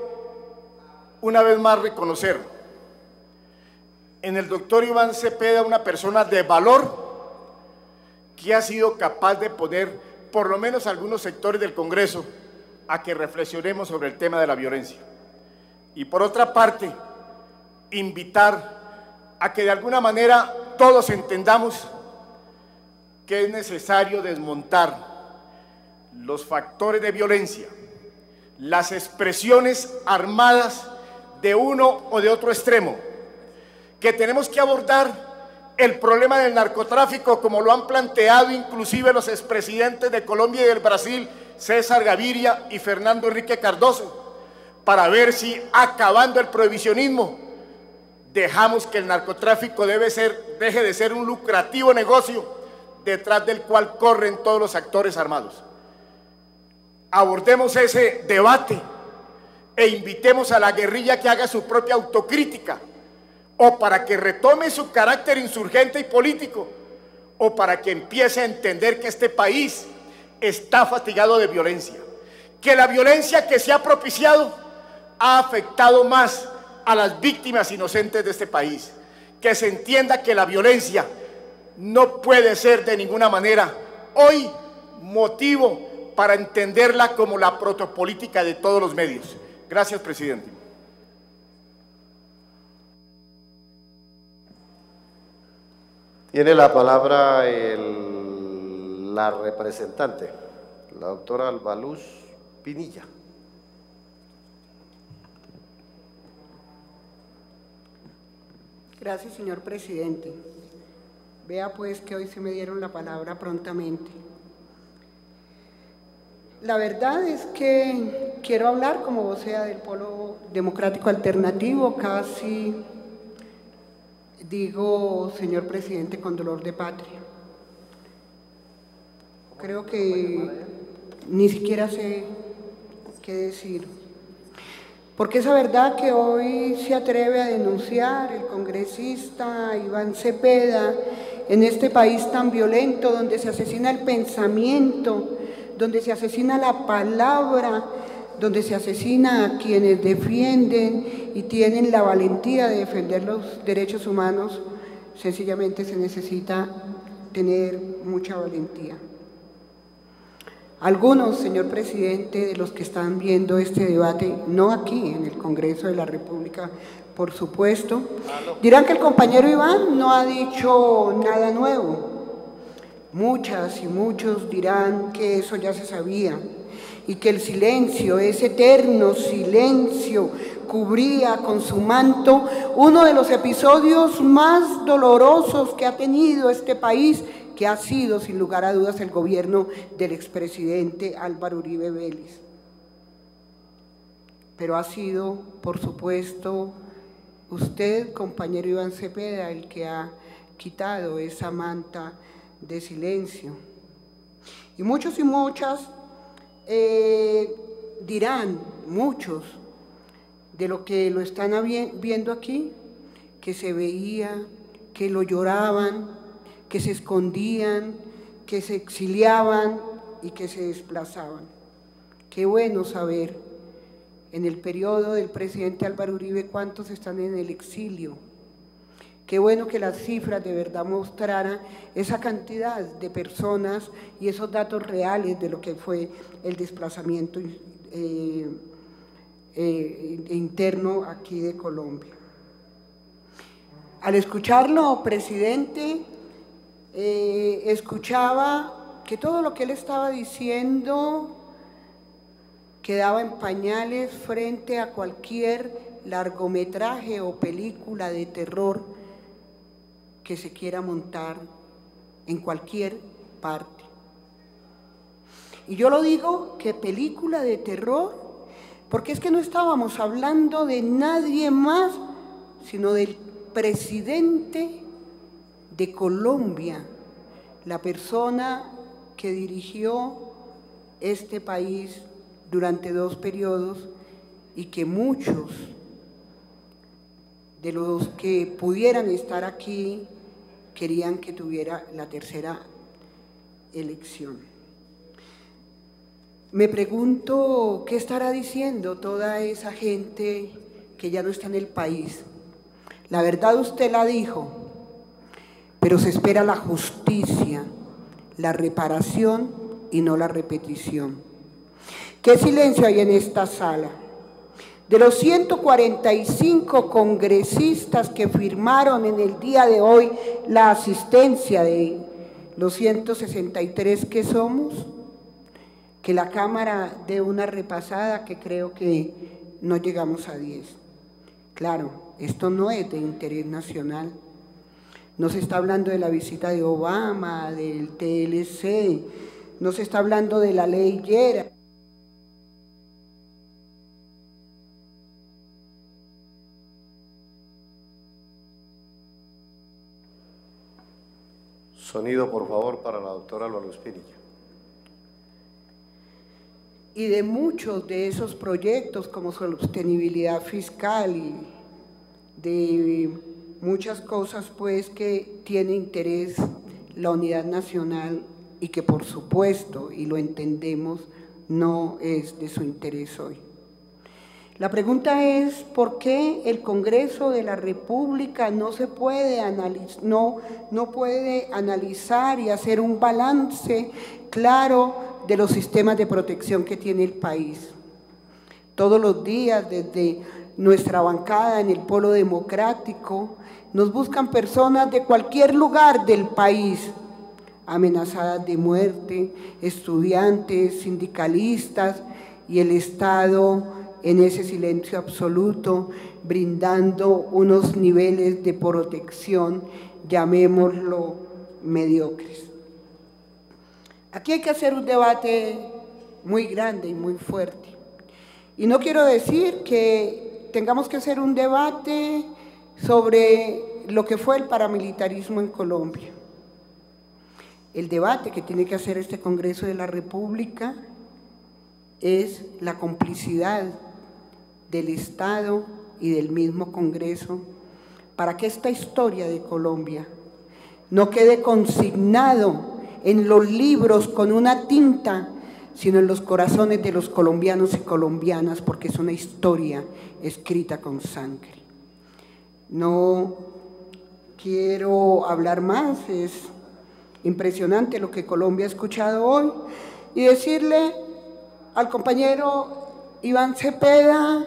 H: una vez más reconocer en el doctor Iván Cepeda una persona de valor que ha sido capaz de poner por lo menos algunos sectores del Congreso a que reflexionemos sobre el tema de la violencia. Y por otra parte, invitar a que de alguna manera todos entendamos que es necesario desmontar los factores de violencia, las expresiones armadas de uno o de otro extremo, que tenemos que abordar el problema del narcotráfico como lo han planteado inclusive los expresidentes de Colombia y del Brasil, César Gaviria y Fernando Henrique Cardoso, para ver si acabando el prohibicionismo dejamos que el narcotráfico deje de ser un lucrativo negocio detrás del cual corren todos los actores armados. Abordemos ese debate e invitemos a la guerrilla que haga su propia autocrítica, o para que retome su carácter insurgente y político, o para que empiece a entender que este país está fatigado de violencia, que la violencia que se ha propiciado ha afectado más a las víctimas inocentes de este país, que se entienda que la violencia no puede ser de ninguna manera hoy motivo para entenderla como la protopolítica de todos los medios. Gracias, presidente.
B: Tiene la palabra la representante, la doctora Albaluz Pinilla.
I: Gracias, señor presidente. Vea pues que hoy se me dieron la palabra prontamente. La verdad es que quiero hablar como vocera del Polo Democrático Alternativo, casi Digo, señor presidente, con dolor de patria. Creo que ni siquiera sé qué decir. Porque esa verdad que hoy se atreve a denunciar el congresista Iván Cepeda en este país tan violento, donde se asesina el pensamiento, donde se asesina la palabra, donde se asesina a quienes defienden y tienen la valentía de defender los derechos humanos, sencillamente se necesita tener mucha valentía. Algunos, señor presidente, de los que están viendo este debate, no aquí en el Congreso de la República, por supuesto, dirán que el compañero Iván no ha dicho nada nuevo. Muchas y muchos dirán que eso ya se sabía y que el silencio, ese eterno silencio, cubría con su manto uno de los episodios más dolorosos que ha tenido este país, que ha sido, sin lugar a dudas, el gobierno del expresidente Álvaro Uribe Vélez. Pero ha sido, por supuesto, usted, compañero Iván Cepeda, el que ha quitado esa manta de silencio. Y muchos y muchas dirán, muchos, de lo que lo están viendo aquí, que se veía, que lo lloraban, que se escondían, que se exiliaban y que se desplazaban. Qué bueno saber, en el periodo del presidente Álvaro Uribe, cuántos están en el exilio. Qué bueno que las cifras de verdad mostraran esa cantidad de personas y esos datos reales de lo que fue el desplazamiento interno aquí de Colombia. Al escucharlo, presidente, escuchaba que todo lo que él estaba diciendo quedaba en pañales frente a cualquier largometraje o película de terror que se quiera montar en cualquier parte. Y yo lo digo que película de terror, porque es que no estábamos hablando de nadie más, sino del presidente de Colombia, la persona que dirigió este país durante 2 periodos y que muchos de los que pudieran estar aquí querían que tuviera la tercera elección. Me pregunto qué estará diciendo toda esa gente que ya no está en el país. La verdad usted la dijo, pero se espera la justicia, la reparación y no la repetición. ¿Qué silencio hay en esta sala? De los 145 congresistas que firmaron en el día de hoy la asistencia de los 163 que somos, que la Cámara dé una repasada, que creo que no llegamos a 10. Claro, esto no es de interés nacional. No se está hablando de la visita de Obama, del TLC, no se está hablando de la ley Llera.
B: Sonido, por favor, para la doctora Luz Pinilla.
I: Y de muchos de esos proyectos, como sostenibilidad fiscal y de muchas cosas, pues, que tiene interés la unidad nacional y que, por supuesto, y lo entendemos, no es de su interés hoy. La pregunta es, ¿por qué el Congreso de la República no puede analizar y hacer un balance claro de los sistemas de protección que tiene el país? Todos los días, desde nuestra bancada en el Polo Democrático, nos buscan personas de cualquier lugar del país, amenazadas de muerte, estudiantes, sindicalistas, y el Estado en ese silencio absoluto, brindando unos niveles de protección, llamémoslo mediocres. Aquí hay que hacer un debate muy grande y muy fuerte. Y no quiero decir que tengamos que hacer un debate sobre lo que fue el paramilitarismo en Colombia. El debate que tiene que hacer este Congreso de la República es la complicidad del Estado y del mismo Congreso para que esta historia de Colombia no quede consignado en los libros con una tinta, sino en los corazones de los colombianos y colombianas, porque es una historia escrita con sangre. No quiero hablar más, es impresionante lo que Colombia ha escuchado hoy, y decirle al compañero Iván Cepeda,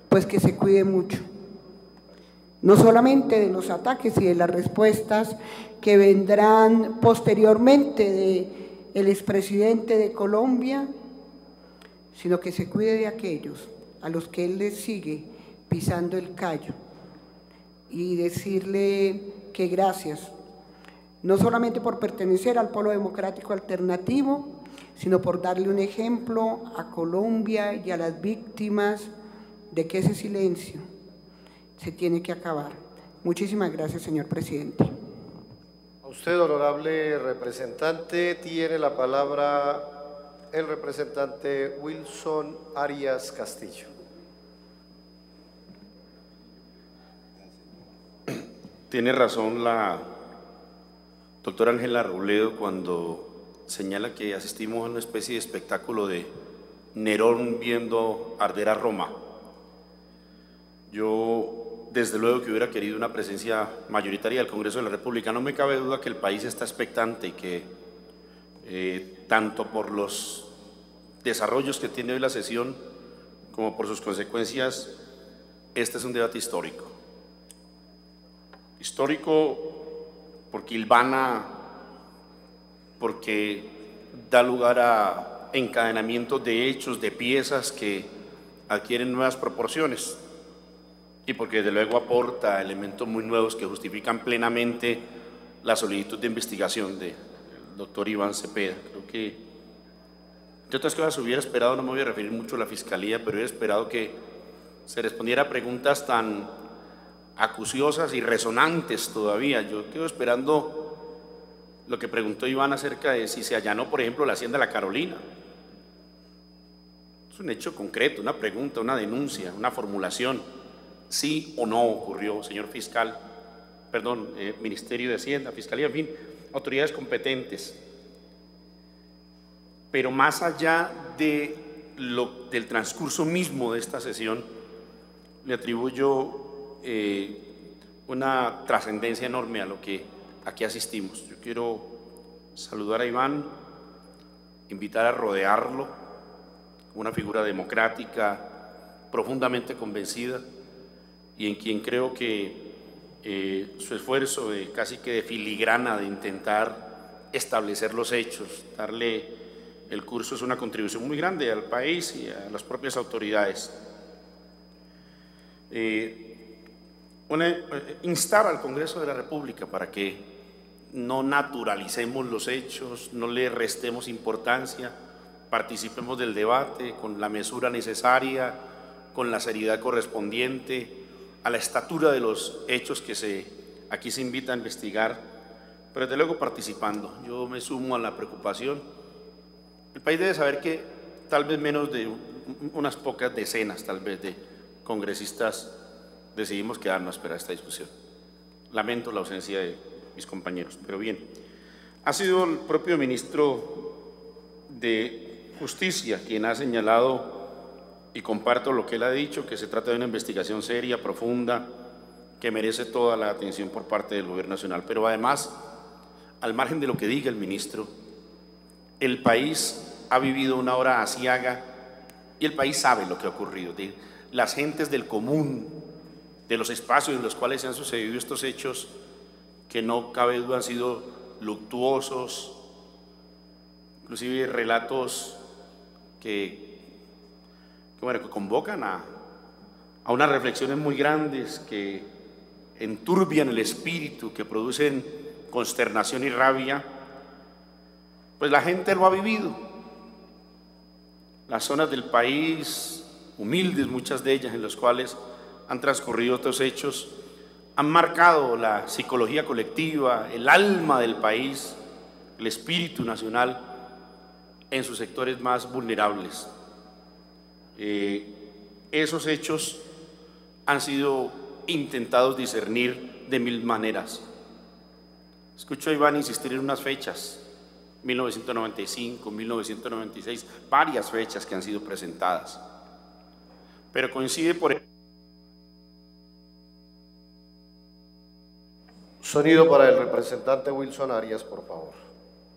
I: pues que se cuide mucho, no solamente de los ataques y de las respuestas que vendrán posteriormente del expresidente de Colombia, sino que se cuide de aquellos a los que él les sigue pisando el callo, y decirle que gracias, no solamente por pertenecer al Polo Democrático Alternativo, sino por darle un ejemplo a Colombia y a las víctimas de que ese silencio se tiene que acabar. Muchísimas gracias, señor presidente.
B: A usted, honorable representante, tiene la palabra el representante Wilson Arias Castillo.
J: Tiene razón la doctora Ángela Robledo cuando señala que asistimos a una especie de espectáculo de Nerón viendo arder a Roma. Yo, desde luego que hubiera querido una presencia mayoritaria del Congreso de la República. No me cabe duda que el país está expectante y que tanto por los desarrollos que tiene hoy la sesión como por sus consecuencias, este es un debate histórico. Histórico porque hilvana, porque da lugar a encadenamientos de hechos, de piezas que adquieren nuevas proporciones, y porque desde luego aporta elementos muy nuevos que justifican plenamente la solicitud de investigación del doctor Iván Cepeda. Creo que, entre otras cosas, hubiera esperado, no me voy a referir mucho a la Fiscalía, pero hubiera esperado que se respondiera a preguntas tan acuciosas y resonantes todavía. Yo quedo esperando lo que preguntó Iván acerca de si se allanó, por ejemplo, la hacienda La Carolina. Es un hecho concreto, una pregunta, una denuncia, una formulación. Sí o no ocurrió, señor fiscal, perdón, Ministerio de Hacienda, Fiscalía, en fin, autoridades competentes. Pero más allá del transcurso mismo de esta sesión, le atribuyo una trascendencia enorme a lo que aquí asistimos. Yo quiero saludar a Iván, invitar a rodearlo, una figura democrática, profundamente convencida, y en quien creo que su esfuerzo casi que de filigrana de intentar establecer los hechos, darle el curso, es una contribución muy grande al país y a las propias autoridades. Instar al Congreso de la República para que no naturalicemos los hechos, no le restemos importancia, participemos del debate con la mesura necesaria, con la seriedad correspondiente, a la estatura de los hechos que aquí se invita a investigar, pero desde luego participando. Yo me sumo a la preocupación. El país debe saber que tal vez menos de unas pocas decenas, tal vez, de congresistas decidimos quedarnos a esperar esta discusión. Lamento la ausencia de mis compañeros, pero bien. Ha sido el propio ministro de Justicia quien ha señalado, y comparto lo que él ha dicho, que se trata de una investigación seria, profunda, que merece toda la atención por parte del Gobierno Nacional. Pero además, al margen de lo que diga el ministro, el país ha vivido una hora aciaga y el país sabe lo que ha ocurrido. Las gentes del común, de los espacios en los cuales se han sucedido estos hechos, que no cabe duda han sido luctuosos, inclusive relatos que convocan a unas reflexiones muy grandes, que enturbian el espíritu, que producen consternación y rabia. Pues la gente lo ha vivido. Las zonas del país, humildes muchas de ellas, en las cuales han transcurrido estos hechos, han marcado la psicología colectiva, el alma del país, el espíritu nacional en sus sectores más vulnerables. Esos hechos han sido intentados discernir de mil maneras. Escucho a Iván insistir en unas fechas, 1995, 1996, varias fechas que han sido presentadas, pero coincide por...
B: Sonido para el representante Wilson Arias, por favor.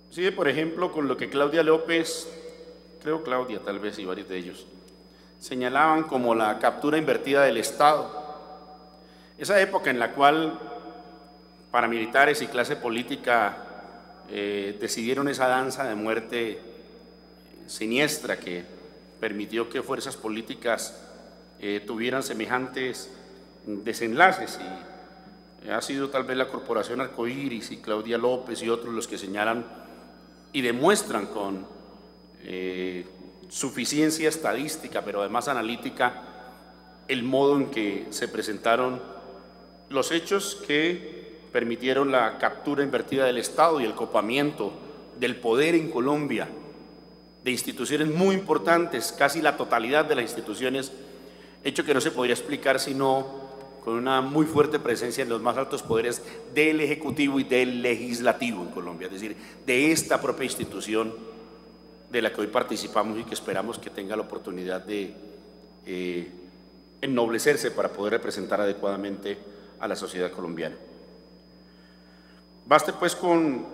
J: Coincide, por ejemplo, con lo que Claudia López, creo Claudia tal vez y varios de ellos, señalaban como la captura invertida del Estado. Esa época en la cual paramilitares y clase política decidieron esa danza de muerte siniestra que permitió que fuerzas políticas tuvieran semejantes desenlaces, y ha sido tal vez la Corporación Arcoíris y Claudia López y otros los que señalan y demuestran con suficiencia estadística, pero además analítica, el modo en que se presentaron los hechos que permitieron la captura invertida del Estado y el copamiento del poder en Colombia de instituciones muy importantes, casi la totalidad de las instituciones, hecho que no se podría explicar sino con una muy fuerte presencia en los más altos poderes del Ejecutivo y del Legislativo en Colombia, es decir, de esta propia institución de la que hoy participamos y que esperamos que tenga la oportunidad de ennoblecerse para poder representar adecuadamente a la sociedad colombiana. Baste pues con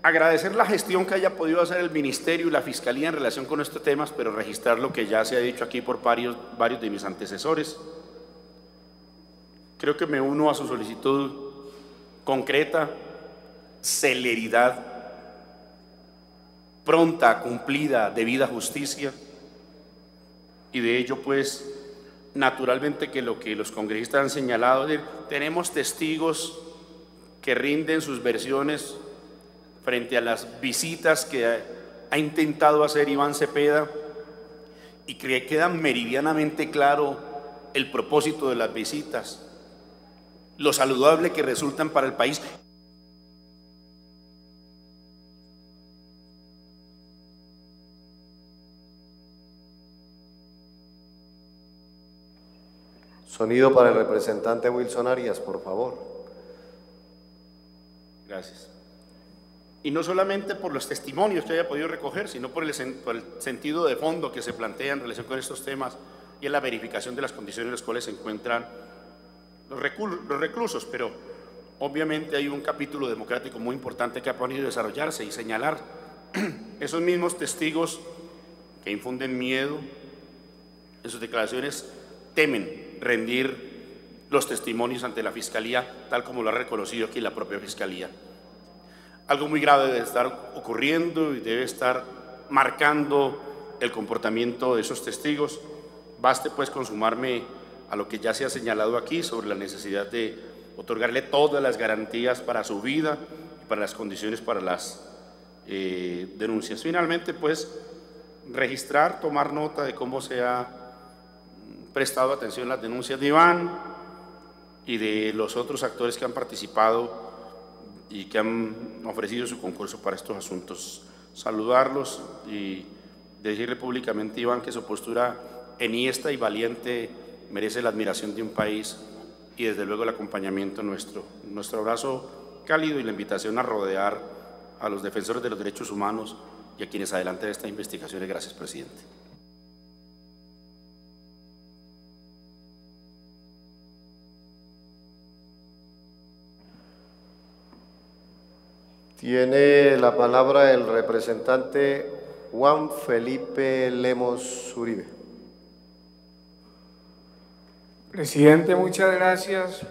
J: agradecer la gestión que haya podido hacer el Ministerio y la Fiscalía en relación con estos temas, pero registrar lo que ya se ha dicho aquí por varios de mis antecesores. Creo que me uno a su solicitud concreta, celeridad, pronta, cumplida, debida justicia, y de ello pues naturalmente que lo que los congresistas han señalado, es decir, tenemos testigos que rinden sus versiones frente a las visitas que ha intentado hacer Iván Cepeda, y que queda meridianamente claro el propósito de las visitas, lo saludable que resultan para el país.
B: Sonido para el representante Wilson Arias, por favor.
J: Gracias. Y no solamente por los testimonios que haya podido recoger, sino por el sentido de fondo que se plantea en relación con estos temas y en la verificación de las condiciones en las cuales se encuentran los reclusos, pero obviamente hay un capítulo democrático muy importante que ha podido desarrollarse y señalar esos mismos testigos que infunden miedo en sus declaraciones, temen rendir los testimonios ante la Fiscalía, tal como lo ha reconocido aquí la propia Fiscalía. Algo muy grave debe estar ocurriendo y debe estar marcando el comportamiento de esos testigos. Baste pues con sumarme a lo que ya se ha señalado aquí sobre la necesidad de otorgarle todas las garantías para su vida y para las condiciones para las denuncias. Finalmente pues registrar, tomar nota de cómo se ha prestado atención a las denuncias de Iván y de los otros actores que han participado y que han ofrecido su concurso para estos asuntos. Saludarlos y decirle públicamente a Iván que su postura enhiesta y valiente merece la admiración de un país y desde luego el acompañamiento nuestro. Nuestro abrazo cálido y la invitación a rodear a los defensores de los derechos humanos y a quienes adelantan esta investigación. Gracias, presidente.
B: Tiene la palabra el representante Juan Felipe Lemos Uribe.
A: Presidente, muchas gracias.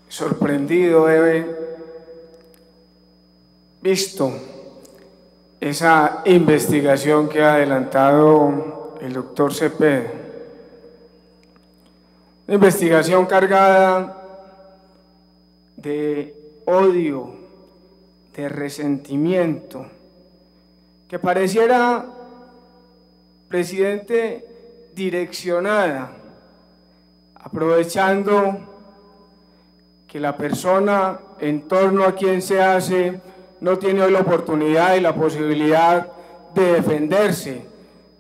A: Sorprendido he visto esa investigación que ha adelantado el doctor Cepeda. Una investigación cargada de odio, de resentimiento, que pareciera, presidente, direccionada a aprovechando que la persona en torno a quien se hace no tiene hoy la oportunidad y la posibilidad de defenderse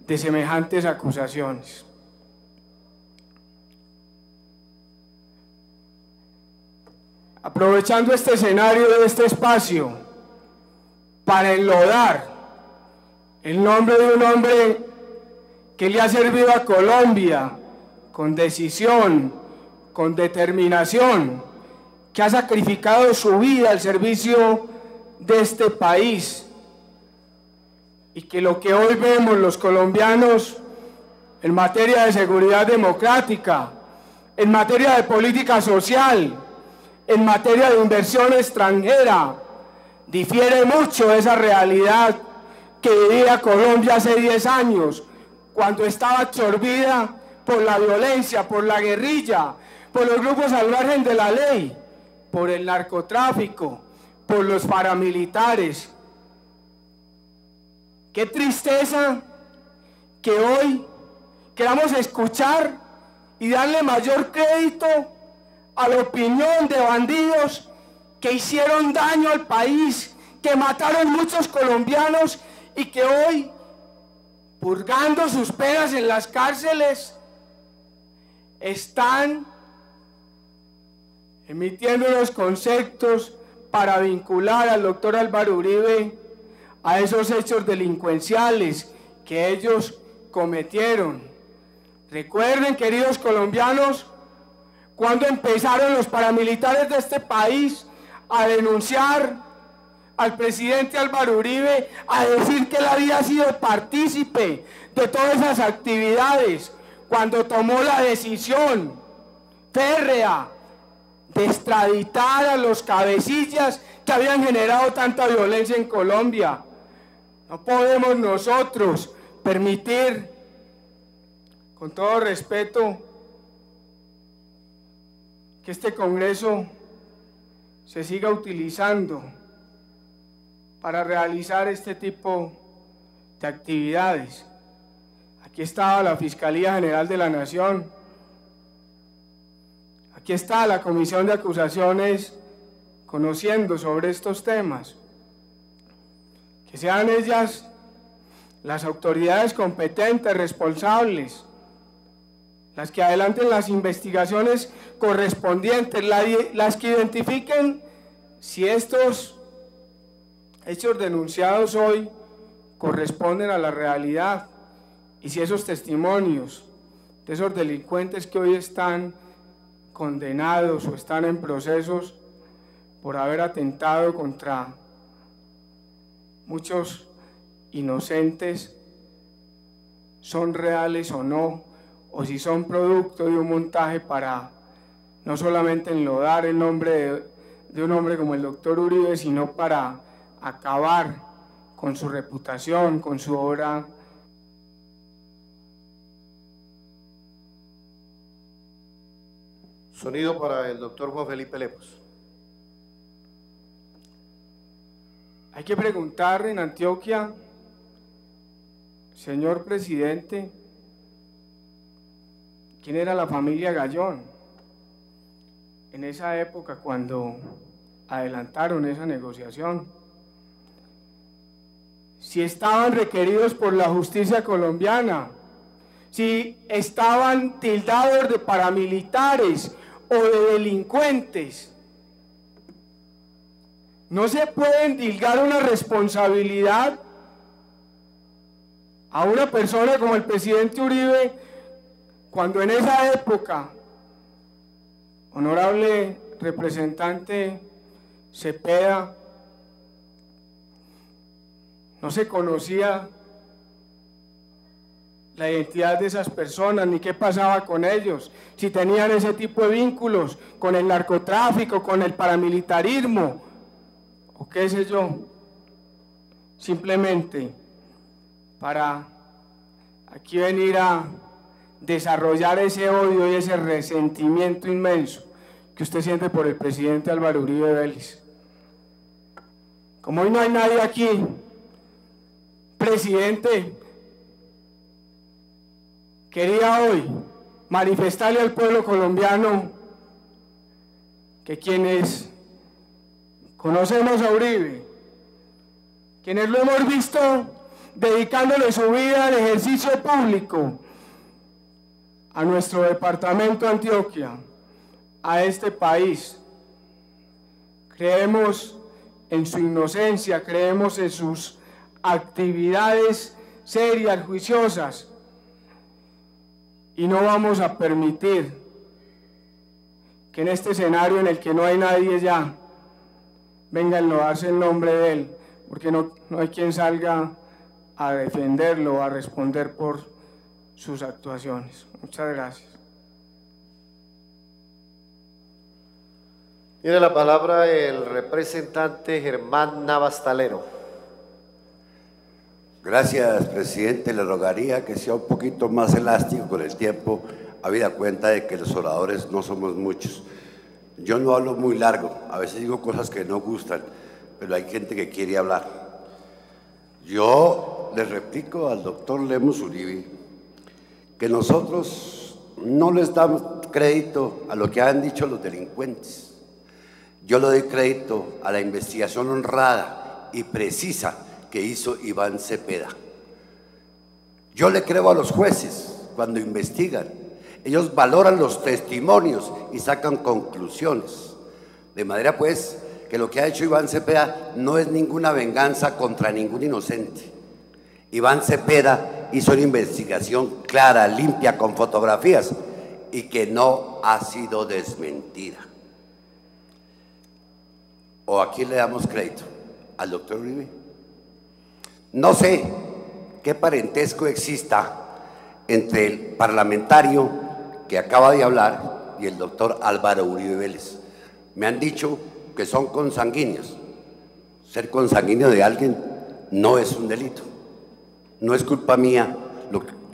A: de semejantes acusaciones. Aprovechando este escenario de este espacio para enlodar el nombre de un hombre que le ha servido a Colombia con decisión, con determinación, que ha sacrificado su vida al servicio de este país, y que lo que hoy vemos los colombianos en materia de seguridad democrática, en materia de política social, en materia de inversión extranjera, difiere mucho de esa realidad que vivía Colombia hace 10 años, cuando estaba absorbida por la violencia, por la guerrilla, por los grupos al margen de la ley, por el narcotráfico, por los paramilitares. Qué tristeza que hoy queramos escuchar y darle mayor crédito a la opinión de bandidos que hicieron daño al país, que mataron muchos colombianos y que hoy, purgando sus penas en las cárceles, están emitiendo unos conceptos para vincular al doctor Álvaro Uribe a esos hechos delincuenciales que ellos cometieron. Recuerden, queridos colombianos, cuando empezaron los paramilitares de este país a denunciar al presidente Álvaro Uribe, a decir que él había sido partícipe de todas esas actividades, cuando tomó la decisión férrea de extraditar a los cabecillas que habían generado tanta violencia en Colombia. No podemos nosotros permitir, con todo respeto, que este Congreso se siga utilizando para realizar este tipo de actividades. Aquí estaba la Fiscalía General de la Nación, aquí está la Comisión de Acusaciones conociendo sobre estos temas. Que sean ellas las autoridades competentes, responsables, las que adelanten las investigaciones correspondientes, las que identifiquen si estos hechos denunciados hoy corresponden a la realidad y si esos testimonios de esos delincuentes que hoy están condenados o están en procesos por haber atentado contra muchos inocentes son reales o no, o si son producto de un montaje para no solamente enlodar el nombre de un hombre como el doctor Uribe, sino para acabar con su reputación, con su obra.
B: Sonido para el doctor Juan Felipe Lemos.
A: Hay que preguntar en Antioquia, señor presidente, ¿quién era la familia Gallón en esa época cuando adelantaron esa negociación? Si estaban requeridos por la justicia colombiana, si estaban tildados de paramilitares o de delincuentes. No se puede endilgar una responsabilidad a una persona como el presidente Uribe cuando en esa época, honorable representante Cepeda, no se conocía la identidad de esas personas, ni qué pasaba con ellos, si tenían ese tipo de vínculos con el narcotráfico, con el paramilitarismo, o qué sé yo, simplemente para aquí venir a desarrollar ese odio y ese resentimiento inmenso que usted siente por el presidente Álvaro Uribe Vélez. Como hoy no hay nadie aquí, presidente, quería hoy manifestarle al pueblo colombiano que quienes conocemos a Uribe, quienes lo hemos visto dedicándole su vida al ejercicio público, a nuestro departamento de Antioquia, a este país, creemos en su inocencia, creemos en sus actividades serias, juiciosas, y no vamos a permitir que en este escenario en el que no hay nadie ya, venga a enlodarse el nombre de él, porque no hay quien salga a defenderlo, a responder por sus actuaciones. Muchas gracias.
B: Tiene la palabra el representante Germán Navastalero.
K: Gracias, presidente. Le rogaría que sea un poquito más elástico con el tiempo, habida cuenta de que los oradores no somos muchos. Yo no hablo muy largo, a veces digo cosas que no gustan, pero hay gente que quiere hablar. Yo le replico al doctor Lemus Uribe que nosotros no les damos crédito a lo que han dicho los delincuentes. Yo le doy crédito a la investigación honrada y precisa que hizo Iván Cepeda. Yo le creo a los jueces cuando investigan. Ellos valoran los testimonios y sacan conclusiones. De manera pues que lo que ha hecho Iván Cepeda no es ninguna venganza contra ningún inocente. Iván Cepeda hizo una investigación clara, limpia, con fotografías y que no ha sido desmentida. ¿O a quién le damos crédito? ¿Al doctor Uribe? No sé qué parentesco exista entre el parlamentario que acaba de hablar y el doctor Álvaro Uribe Vélez. Me han dicho que son consanguíneos. Ser consanguíneo de alguien no es un delito. No es culpa mía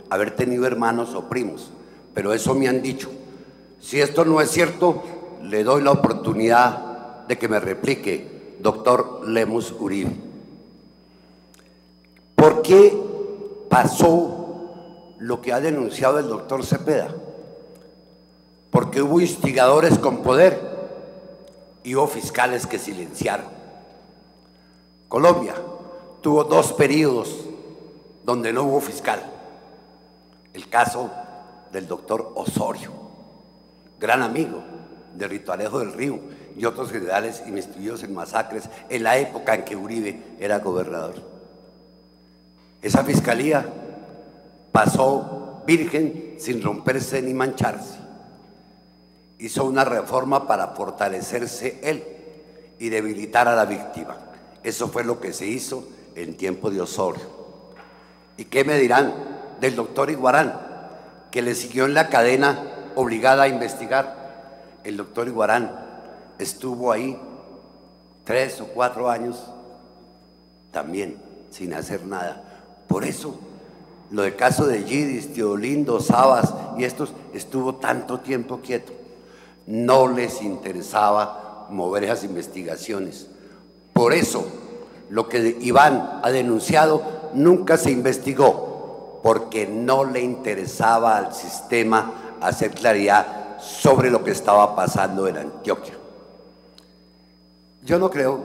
K: haber tenido hermanos o primos, pero eso me han dicho. Si esto no es cierto, le doy la oportunidad de que me replique, doctor Lemus Uribe. ¿Por qué pasó lo que ha denunciado el doctor Cepeda? Porque hubo instigadores con poder y hubo fiscales que silenciaron. Colombia tuvo 2 periodos donde no hubo fiscal. El caso del doctor Osorio, gran amigo de Rito Alejo del Río y otros generales investigados en masacres en la época en que Uribe era gobernador. Esa fiscalía pasó virgen sin romperse ni mancharse. Hizo una reforma para fortalecerse él y debilitar a la víctima. Eso fue lo que se hizo en tiempo de Osorio. ¿Y qué me dirán del doctor Iguarán, que le siguió en la cadena obligada a investigar? El doctor Iguarán estuvo ahí 3 o 4 años también sin hacer nada. Por eso, lo del caso de Yidis, Teodolindo, Sabas y estos estuvo tanto tiempo quieto. No les interesaba mover esas investigaciones. Por eso, lo que Iván ha denunciado nunca se investigó, porque no le interesaba al sistema hacer claridad sobre lo que estaba pasando en Antioquia. Yo no creo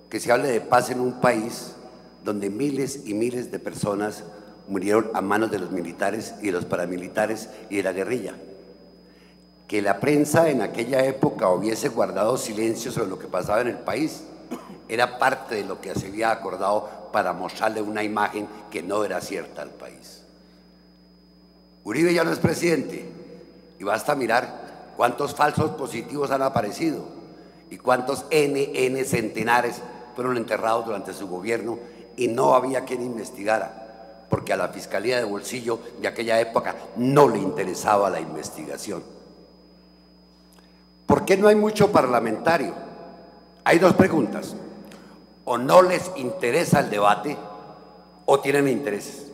K: que se hable de paz en un país donde miles y miles de personas murieron a manos de los militares y de los paramilitares y de la guerrilla. Que la prensa en aquella época hubiese guardado silencio sobre lo que pasaba en el país era parte de lo que se había acordado para mostrarle una imagen que no era cierta al país. Uribe ya no es presidente y basta mirar cuántos falsos positivos han aparecido y cuántos NN centenares fueron enterrados durante su gobierno y no había quien investigara, porque a la Fiscalía de Bolsillo de aquella época no le interesaba la investigación. ¿Por qué no hay mucho parlamentario? Hay 2 preguntas. O no les interesa el debate o tienen intereses.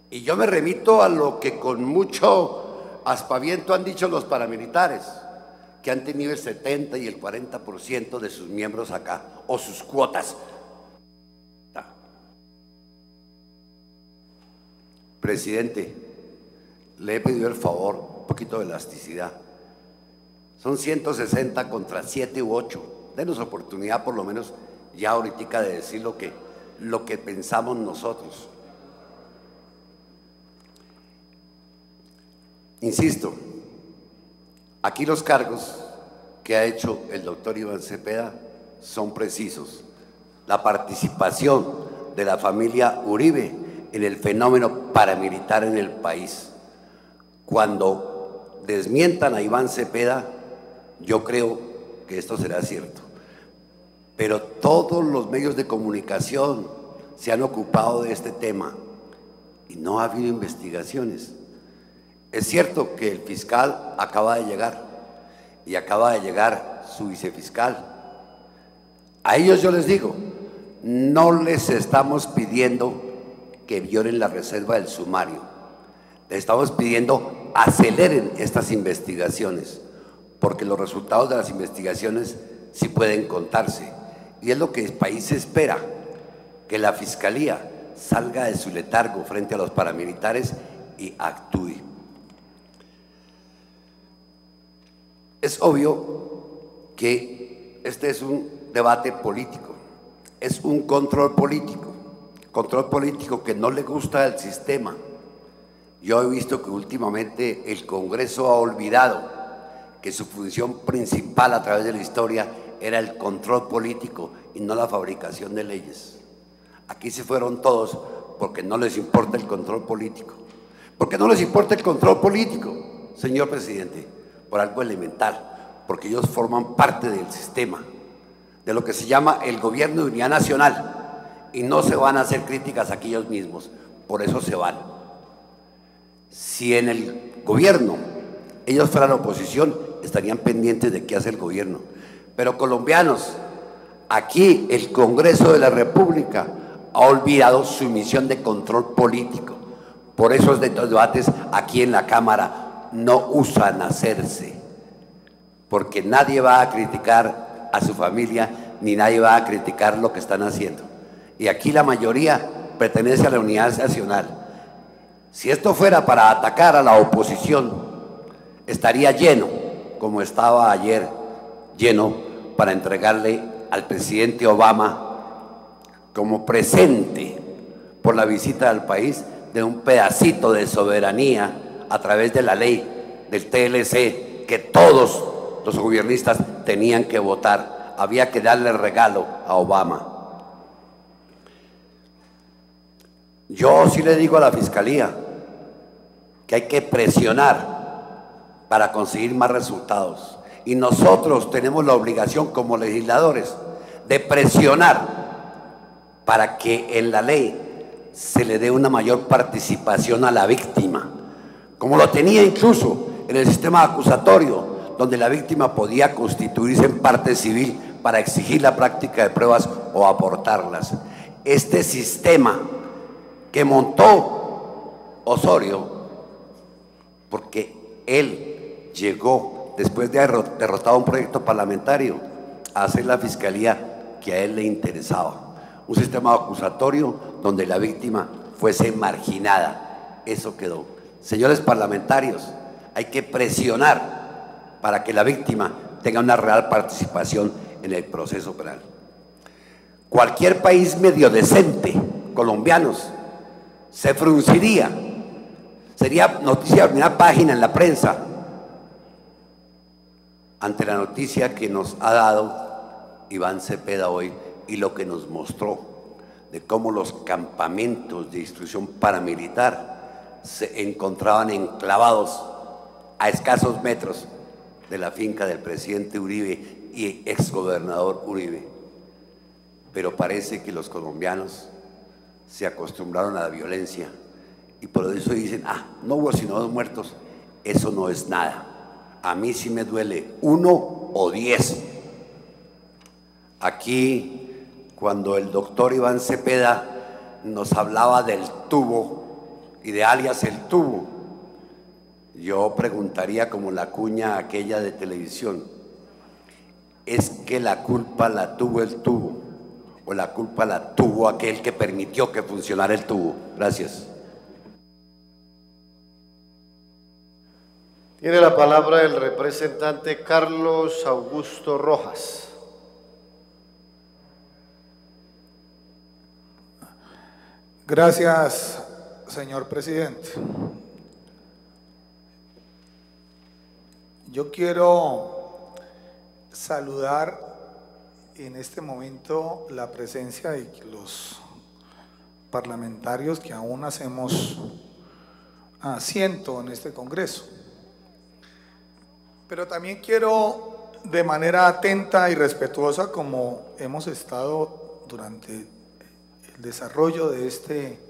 K: Y yo me remito a lo que con mucho aspaviento han dicho los paramilitares, que han tenido el 70 y el 40% de sus miembros acá, o sus cuotas. Presidente, le he pedido el favor, un poquito de elasticidad. Son 160 contra 7 u 8. Denos oportunidad por lo menos ya ahorita de decir lo que pensamos nosotros. Insisto, aquí los cargos que ha hecho el doctor Iván Cepeda son precisos. La participación de la familia Uribe en el fenómeno paramilitar en el país. Cuando desmientan a Iván Cepeda, yo creo que esto será cierto. Pero todos los medios de comunicación se han ocupado de este tema y no ha habido investigaciones. Es cierto que el fiscal acaba de llegar y acaba de llegar su vicefiscal. A ellos yo les digo, no les estamos pidiendo que violen la reserva del sumario. Les estamos pidiendo aceleren estas investigaciones, porque los resultados de las investigaciones sí pueden contarse. Y es lo que el país espera, que la Fiscalía salga de su letargo frente a los paramilitares y actúe. Es obvio que este es un debate político, es un control político que no le gusta al sistema. Yo he visto que últimamente el Congreso ha olvidado que su función principal a través de la historia era el control político y no la fabricación de leyes. Aquí se fueron todos porque no les importa el control político. ¿Por qué no les importa el control político, señor presidente? Por algo elemental, porque ellos forman parte del sistema, de lo que se llama el gobierno de unidad nacional, y no se van a hacer críticas aquí ellos mismos, por eso se van. Si en el gobierno ellos fueran oposición, estarían pendientes de qué hace el gobierno. Pero colombianos, aquí el Congreso de la República ha olvidado su misión de control político. Por eso los debates aquí en la Cámara no usan hacerse, porque nadie va a criticar a su familia, ni nadie va a criticar lo que están haciendo. Y aquí la mayoría pertenece a la unidad nacional. Si esto fuera para atacar a la oposición, estaría lleno, como estaba ayer, lleno para entregarle al presidente Obama como presente por la visita al país de un pedacito de soberanía a través de la ley del TLC que todos los gobiernistas tenían que votar. Había que darle regalo a Obama. Yo sí le digo a la Fiscalía que hay que presionar para conseguir más resultados. Y nosotros tenemos la obligación como legisladores de presionar para que en la ley se le dé una mayor participación a la víctima, como lo tenía incluso en el sistema acusatorio, donde la víctima podía constituirse en parte civil para exigir la práctica de pruebas o aportarlas. Este sistema que montó Osorio, porque él llegó después de haber derrotado un proyecto parlamentario a hacer la fiscalía que a él le interesaba. Un sistema acusatorio donde la víctima fuese marginada. Eso quedó. Señores parlamentarios, hay que presionar para que la víctima tenga una real participación en el proceso penal. Cualquier país medio decente, colombianos, se frunciría. Sería noticia de primera página en la prensa ante la noticia que nos ha dado Iván Cepeda hoy y lo que nos mostró de cómo los campamentos de instrucción paramilitar se encontraban enclavados a escasos metros de la finca del presidente Uribe y exgobernador Uribe. Pero parece que los colombianos se acostumbraron a la violencia y por eso dicen, no hubo sino 2 muertos. Eso no es nada. A mí sí me duele 1 o 10. Aquí, cuando el doctor Iván Cepeda nos hablaba del tubo y de alias el tubo, yo preguntaría como la cuña aquella de televisión, ¿es que la culpa la tuvo el tubo o la culpa la tuvo aquel que permitió que funcionara el tubo? Gracias.
B: Tiene la palabra el representante Carlos Augusto Rojas.
L: Gracias, señor presidente. Yo quiero saludar en este momento la presencia de los parlamentarios que aún hacemos asiento en este Congreso. Pero también quiero, de manera atenta y respetuosa, como hemos estado durante el desarrollo de este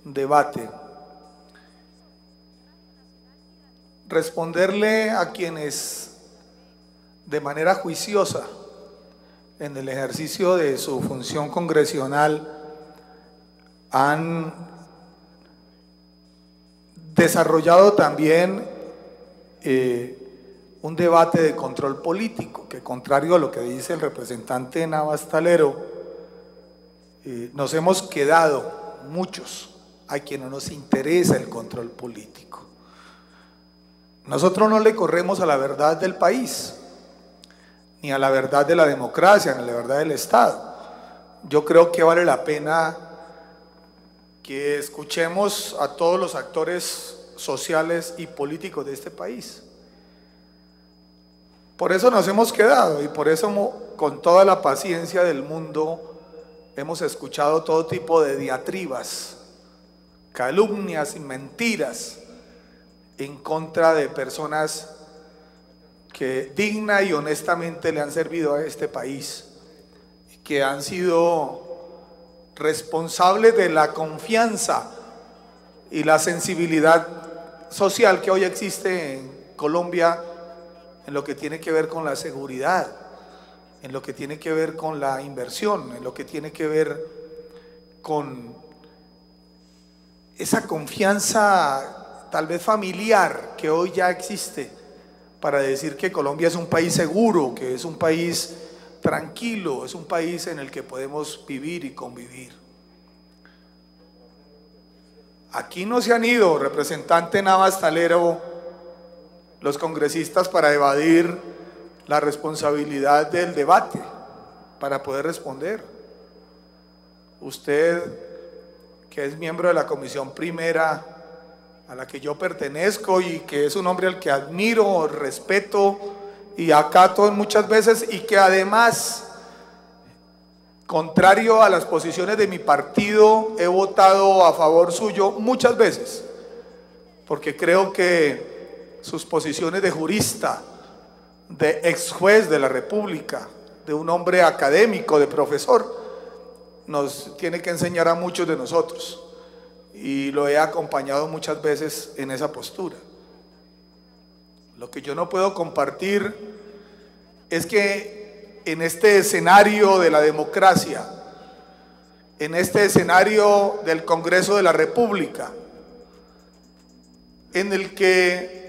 L: debate, responderle a quienes de manera juiciosa en el ejercicio de su función congresional han desarrollado también un debate de control político, que contrario a lo que dice el representante Navas Talero, nos hemos quedado muchos a quienes no nos interesa el control político. Nosotros no le corremos a la verdad del país, ni a la verdad de la democracia, ni a la verdad del Estado. Yo creo que vale la pena que escuchemos a todos los actores sociales y políticos de este país. Por eso nos hemos quedado y por eso con toda la paciencia del mundo hemos escuchado todo tipo de diatribas, calumnias y mentiras en contra de personas que digna y honestamente le han servido a este país y que han sido responsables de la confianza y la sensibilidad social que hoy existe en Colombia en lo que tiene que ver con la seguridad, en lo que tiene que ver con la inversión, en lo que tiene que ver con esa confianza tal vez familiar que hoy ya existe para decir que Colombia es un país seguro, que es un país tranquilo, es un país en el que podemos vivir y convivir. Aquí no se han ido, representante Navas Talero, los congresistas para evadir la responsabilidad del debate, para poder responder. Usted, que es miembro de la Comisión Primera, a la que yo pertenezco y que es un hombre al que admiro, respeto y acato muchas veces, y que además, contrario a las posiciones de mi partido, he votado a favor suyo muchas veces, porque creo que sus posiciones de jurista, de ex juez de la República, de un hombre académico, de profesor, nos tiene que enseñar a muchos de nosotros, y lo he acompañado muchas veces en esa postura. Lo que yo no puedo compartir es que en este escenario de la democracia, en este escenario del Congreso de la República, en el que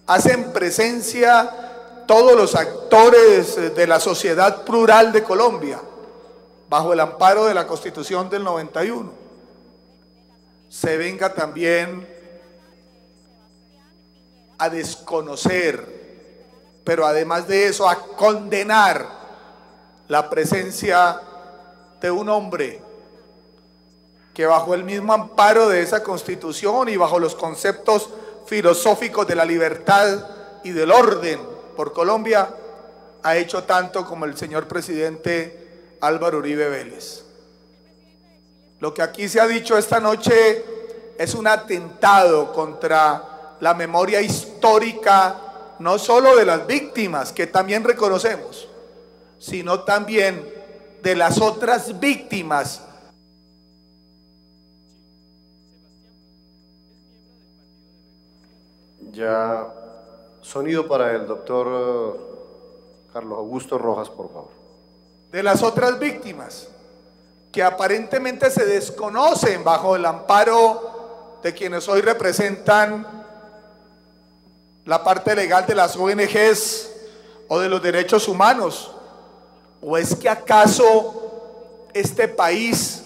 L: hacen presencia todos los actores de la sociedad plural de Colombia, bajo el amparo de la Constitución del 91, se venga también a desconocer, pero además de eso a condenar la presencia de un hombre que bajo el mismo amparo de esa Constitución y bajo los conceptos filosóficos de la libertad y del orden por Colombia ha hecho tanto como el señor presidente Álvaro Uribe Vélez. Lo que aquí se ha dicho esta noche es un atentado contra la memoria histórica, no solo de las víctimas, que también reconocemos, sino también de las otras víctimas.
B: Ya, sonido para el doctor Carlos Augusto Rojas, por favor.
L: De las otras víctimas que aparentemente se desconocen bajo el amparo de quienes hoy representan la parte legal de las ONGs o de los derechos humanos. ¿O es que acaso este país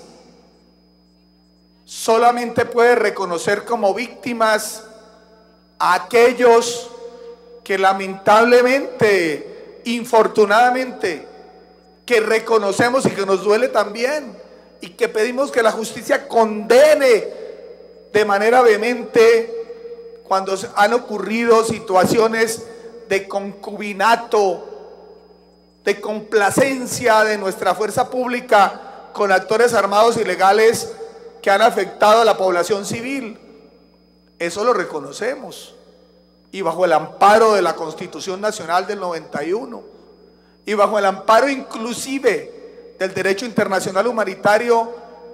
L: solamente puede reconocer como víctimas a aquellos que lamentablemente, infortunadamente, que reconocemos y que nos duele también, y que pedimos que la justicia condene de manera vehemente cuando han ocurrido situaciones de concubinato, de complacencia de nuestra fuerza pública con actores armados ilegales que han afectado a la población civil. Eso lo reconocemos, y bajo el amparo de la Constitución Nacional del 91 y bajo el amparo inclusive del derecho internacional humanitario,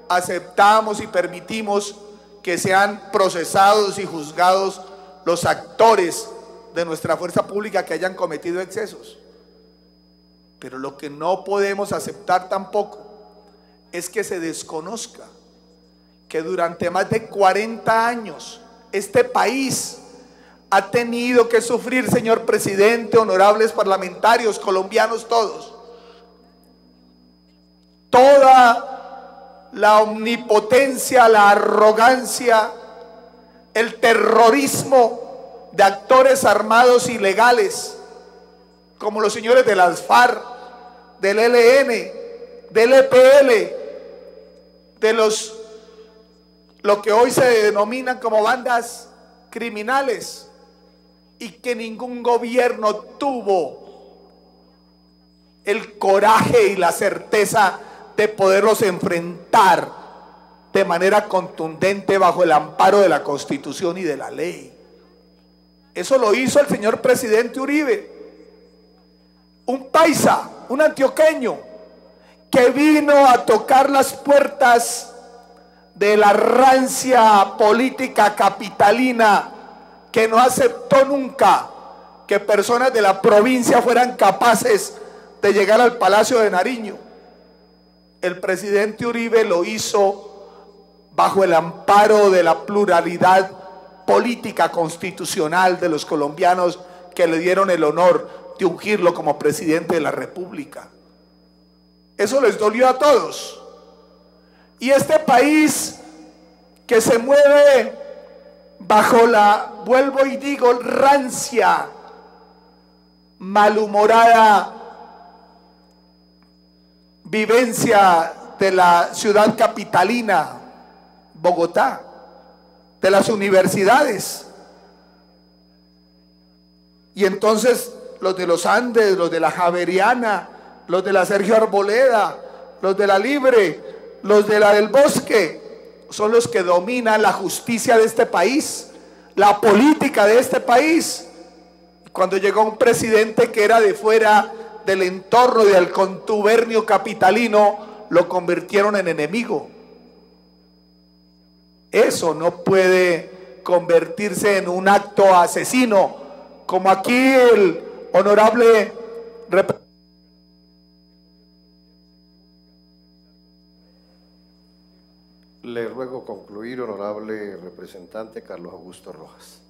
L: aceptamos y permitimos que sean procesados y juzgados los actores de nuestra fuerza pública que hayan cometido excesos. Pero lo que no podemos aceptar tampoco es que se desconozca que durante más de 40 años este país ha tenido que sufrir, señor presidente, honorables parlamentarios, colombianos todos, toda la omnipotencia, la arrogancia, el terrorismo de actores armados ilegales, como los señores de las FARC, del ELN, del EPL, de lo que hoy se denominan como bandas criminales, y que ningún gobierno tuvo el coraje y la certeza de poderlos enfrentar de manera contundente bajo el amparo de la Constitución y de la ley. Eso lo hizo el señor presidente Uribe, un paisa, un antioqueño, que vino a tocar las puertas de la rancia política capitalina, que no aceptó nunca que personas de la provincia fueran capaces de llegar al Palacio de Nariño. El presidente Uribe lo hizo bajo el amparo de la pluralidad política constitucional de los colombianos, que le dieron el honor de ungirlo como presidente de la República. Eso les dolió a todos. Y este país que se mueve bajo la, vuelvo y digo, rancia, malhumorada vivencia de la ciudad capitalina, Bogotá, de las universidades. Y entonces los de los Andes, los de la Javeriana, los de la Sergio Arboleda, los de la Libre, los de la del Bosque, son los que dominan la justicia de este país, la política de este país. Cuando llegó un presidente que era de fuera del entorno del contubernio capitalino, lo convirtieron en enemigo. Eso no puede convertirse en un acto asesino, como aquí el honorable representante.
B: Le ruego concluir, honorable representante Carlos Augusto Rojas.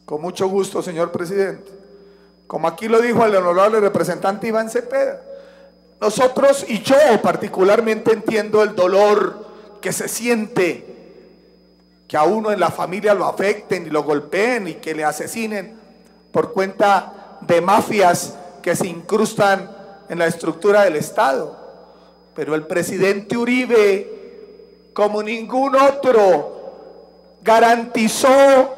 L: Con mucho gusto, señor presidente. Como aquí lo dijo el honorable representante Iván Cepeda, nosotros, y yo particularmente, entiendo el dolor que se siente, que a uno en la familia lo afecten y lo golpeen y que le asesinen por cuenta de mafias que se incrustan en la estructura del Estado. Pero el presidente Uribe, como ningún otro, garantizó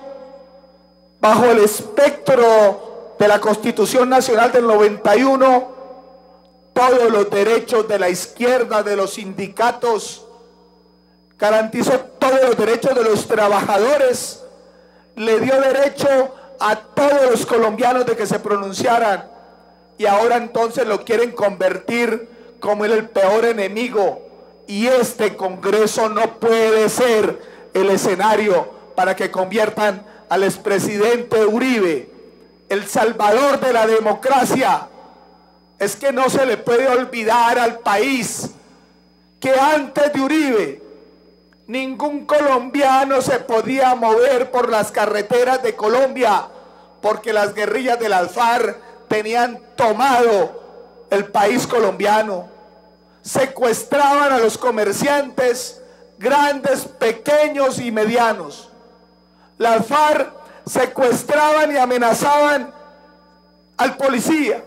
L: bajo el espectro de la Constitución Nacional del 91 todos los derechos de la izquierda, de los sindicatos, garantizó todos los derechos de los trabajadores, le dio derecho a todos los colombianos de que se pronunciaran, y ahora entonces lo quieren convertir como el peor enemigo. Y este Congreso no puede ser el escenario para que conviertan al expresidente Uribe, el salvador de la democracia. Es que no se le puede olvidar al país que antes de Uribe ningún colombiano se podía mover por las carreteras de Colombia, porque las guerrillas de las FARC tenían tomado el país colombiano. Secuestraban a los comerciantes, grandes, pequeños y medianos. Las FARC secuestraban y amenazaban al policía.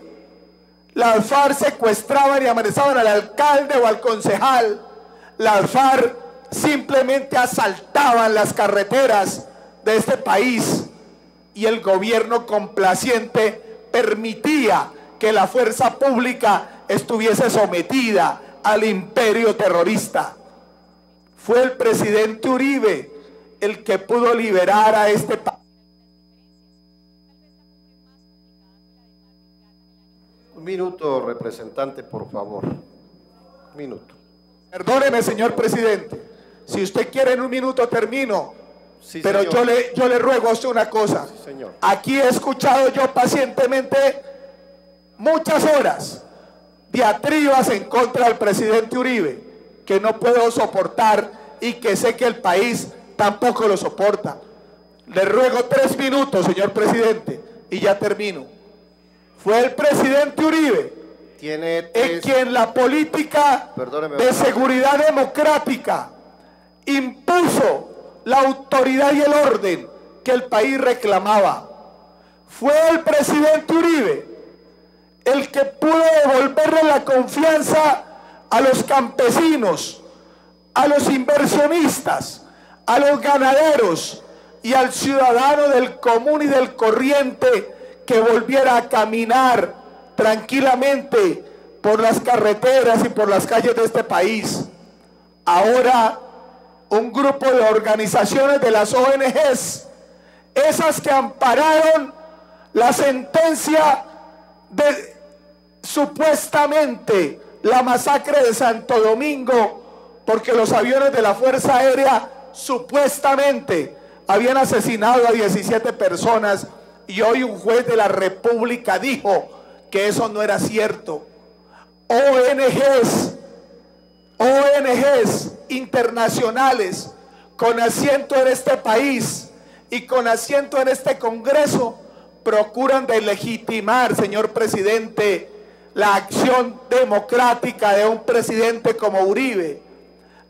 L: Las FARC secuestraban y amenazaban al alcalde o al concejal. Las FARC simplemente asaltaban las carreteras de este país y el gobierno complaciente permitía que la fuerza pública estuviese sometida al imperio terrorista. Fue el presidente Uribe el que pudo liberar a este país.
B: Un minuto, representante, por favor. Un minuto.
L: Perdóneme, señor presidente. Si usted quiere en un minuto termino.
B: Sí,
L: pero yo le ruego a usted una cosa.
B: Sí, señor.
L: Aquí he escuchado yo pacientemente muchas horas diatribas en contra del presidente Uribe, que no puedo soportar y que sé que el país tampoco lo soporta. Le ruego 3 minutos, señor presidente, y ya termino. Fue el presidente Uribe en quien la política de seguridad democrática impuso la autoridad y el orden que el país reclamaba. Fue el presidente Uribe el que pudo devolverle la confianza a los campesinos, a los inversionistas, a los ganaderos y al ciudadano del común y del corriente, que volviera a caminar tranquilamente por las carreteras y por las calles de este país. Ahora, un grupo de organizaciones de las ONGs, esas que ampararon la sentencia de supuestamente la masacre de Santo Domingo, porque los aviones de la Fuerza Aérea supuestamente habían asesinado a 17 personas, y hoy un juez de la República dijo que eso no era cierto. ONGs internacionales con asiento en este país y con asiento en este Congreso procuran delegitimar, señor presidente, la acción democrática de un presidente como Uribe,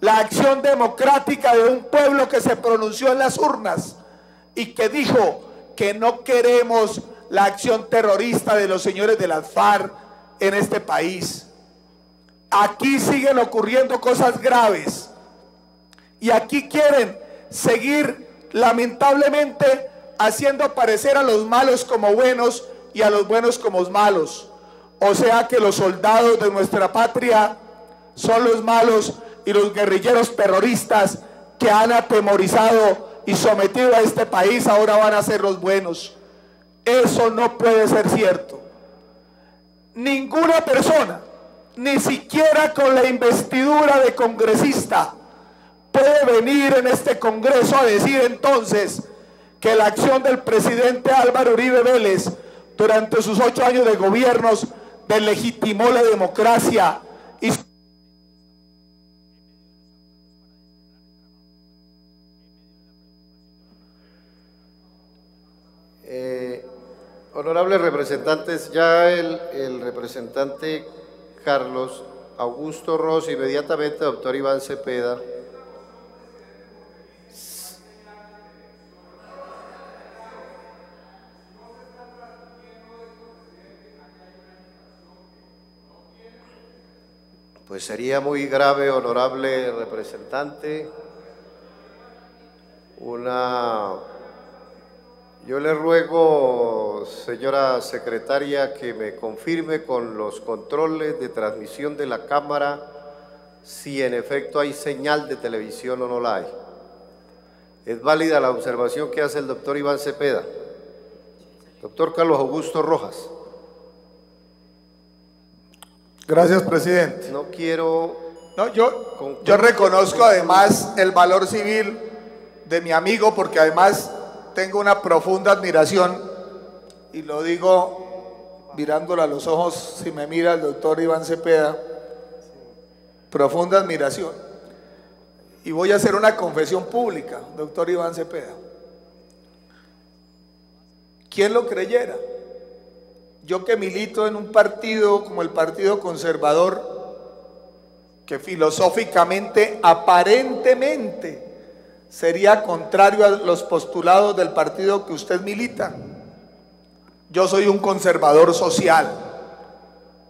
L: la acción democrática de un pueblo que se pronunció en las urnas y que dijo que no queremos la acción terrorista de los señores de las FARC en este país. Aquí siguen ocurriendo cosas graves y aquí quieren seguir lamentablemente haciendo parecer a los malos como buenos y a los buenos como malos. O sea que los soldados de nuestra patria son los malos y los guerrilleros terroristas que han atemorizado y sometido a este país ahora van a ser los buenos. Eso no puede ser cierto. Ninguna persona, ni siquiera con la investidura de congresista, puede venir en este Congreso a decir entonces que la acción del presidente Álvaro Uribe Vélez durante sus 8 años de gobiernos deslegitimó la democracia y
B: honorables representantes, ya el representante Carlos Augusto Ros, inmediatamente doctor Iván Cepeda. Pues sería muy grave, honorable representante, yo le ruego, señora secretaria, que me confirme con los controles de transmisión de la cámara si en efecto hay señal de televisión o no la hay. ¿Es válida la observación que hace el doctor Iván Cepeda? Doctor Carlos Augusto Rojas.
L: Gracias, presidente.
B: No quiero...
L: No, yo reconozco además el valor civil de mi amigo, porque además tengo una profunda admiración, y lo digo mirándolo a los ojos, si me mira el doctor Iván Cepeda, profunda admiración. Y voy a hacer una confesión pública, doctor Iván Cepeda. ¿Quién lo creyera? Yo que milito en un partido como el Partido Conservador, que filosóficamente, aparentemente, sería contrario a los postulados del partido que usted milita. Yo soy un conservador social,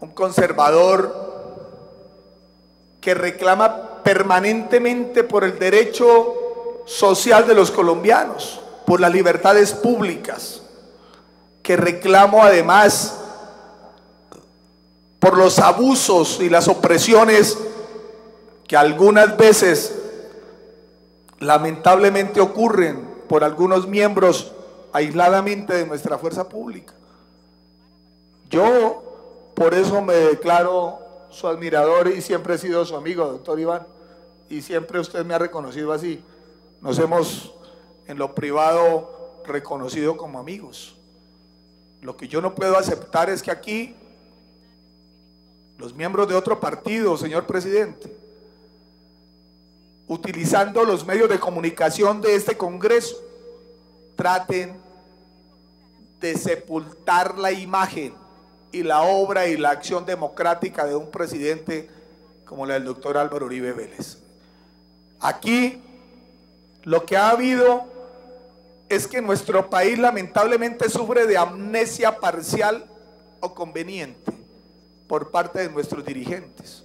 L: un conservador que reclama permanentemente por el derecho social de los colombianos, por las libertades públicas, que reclamo además por los abusos y las opresiones que algunas veces lamentablemente ocurren por algunos miembros aisladamente de nuestra fuerza pública. Yo por eso me declaro su admirador y siempre he sido su amigo, doctor Iván, y siempre usted me ha reconocido así. Nos hemos en lo privado reconocido como amigos. Lo que yo no puedo aceptar es que aquí los miembros de otro partido, señor presidente, utilizando los medios de comunicación de este Congreso, traten de sepultar la imagen y la obra y la acción democrática de un presidente como la del doctor Álvaro Uribe Vélez. Aquí lo que ha habido es que nuestro país lamentablemente sufre de amnesia parcial o conveniente por parte de nuestros dirigentes.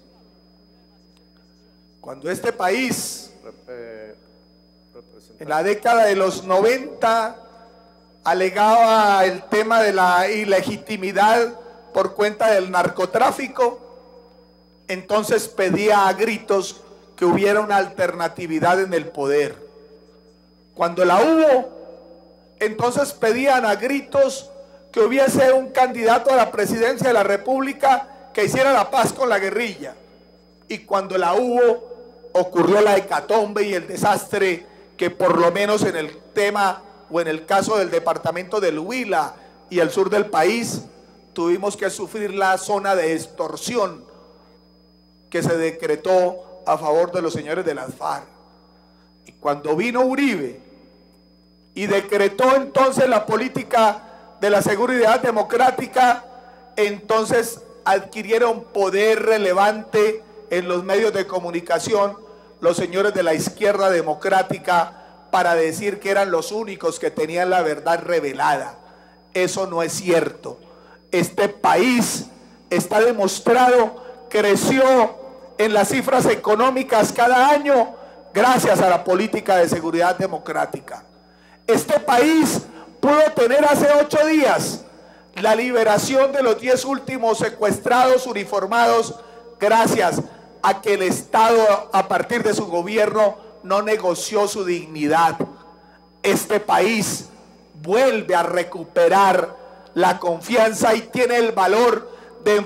L: Cuando este país en la década de los 90 alegaba el tema de la ilegitimidad por cuenta del narcotráfico, entonces pedía a gritos que hubiera una alternatividad en el poder. Cuando la hubo, entonces pedían a gritos que hubiese un candidato a la presidencia de la República que hiciera la paz con la guerrilla. Y cuando la hubo, ocurrió la hecatombe y el desastre que por lo menos en el tema o en el caso del departamento del Huila y el sur del país, tuvimos que sufrir la zona de extorsión que se decretó a favor de los señores de las FARC. Y cuando vino Uribe y decretó entonces la política de la seguridad democrática, entonces adquirieron poder relevante en los medios de comunicación los señores de la izquierda democrática para decir que eran los únicos que tenían la verdad revelada. Eso no es cierto. Este país, está demostrado, creció en las cifras económicas cada año gracias a la política de seguridad democrática. Este país pudo tener hace 8 días la liberación de los 10 últimos secuestrados uniformados gracias a que el Estado, a partir de su gobierno, no negoció su dignidad. Este país vuelve a recuperar la confianza y tiene el valor de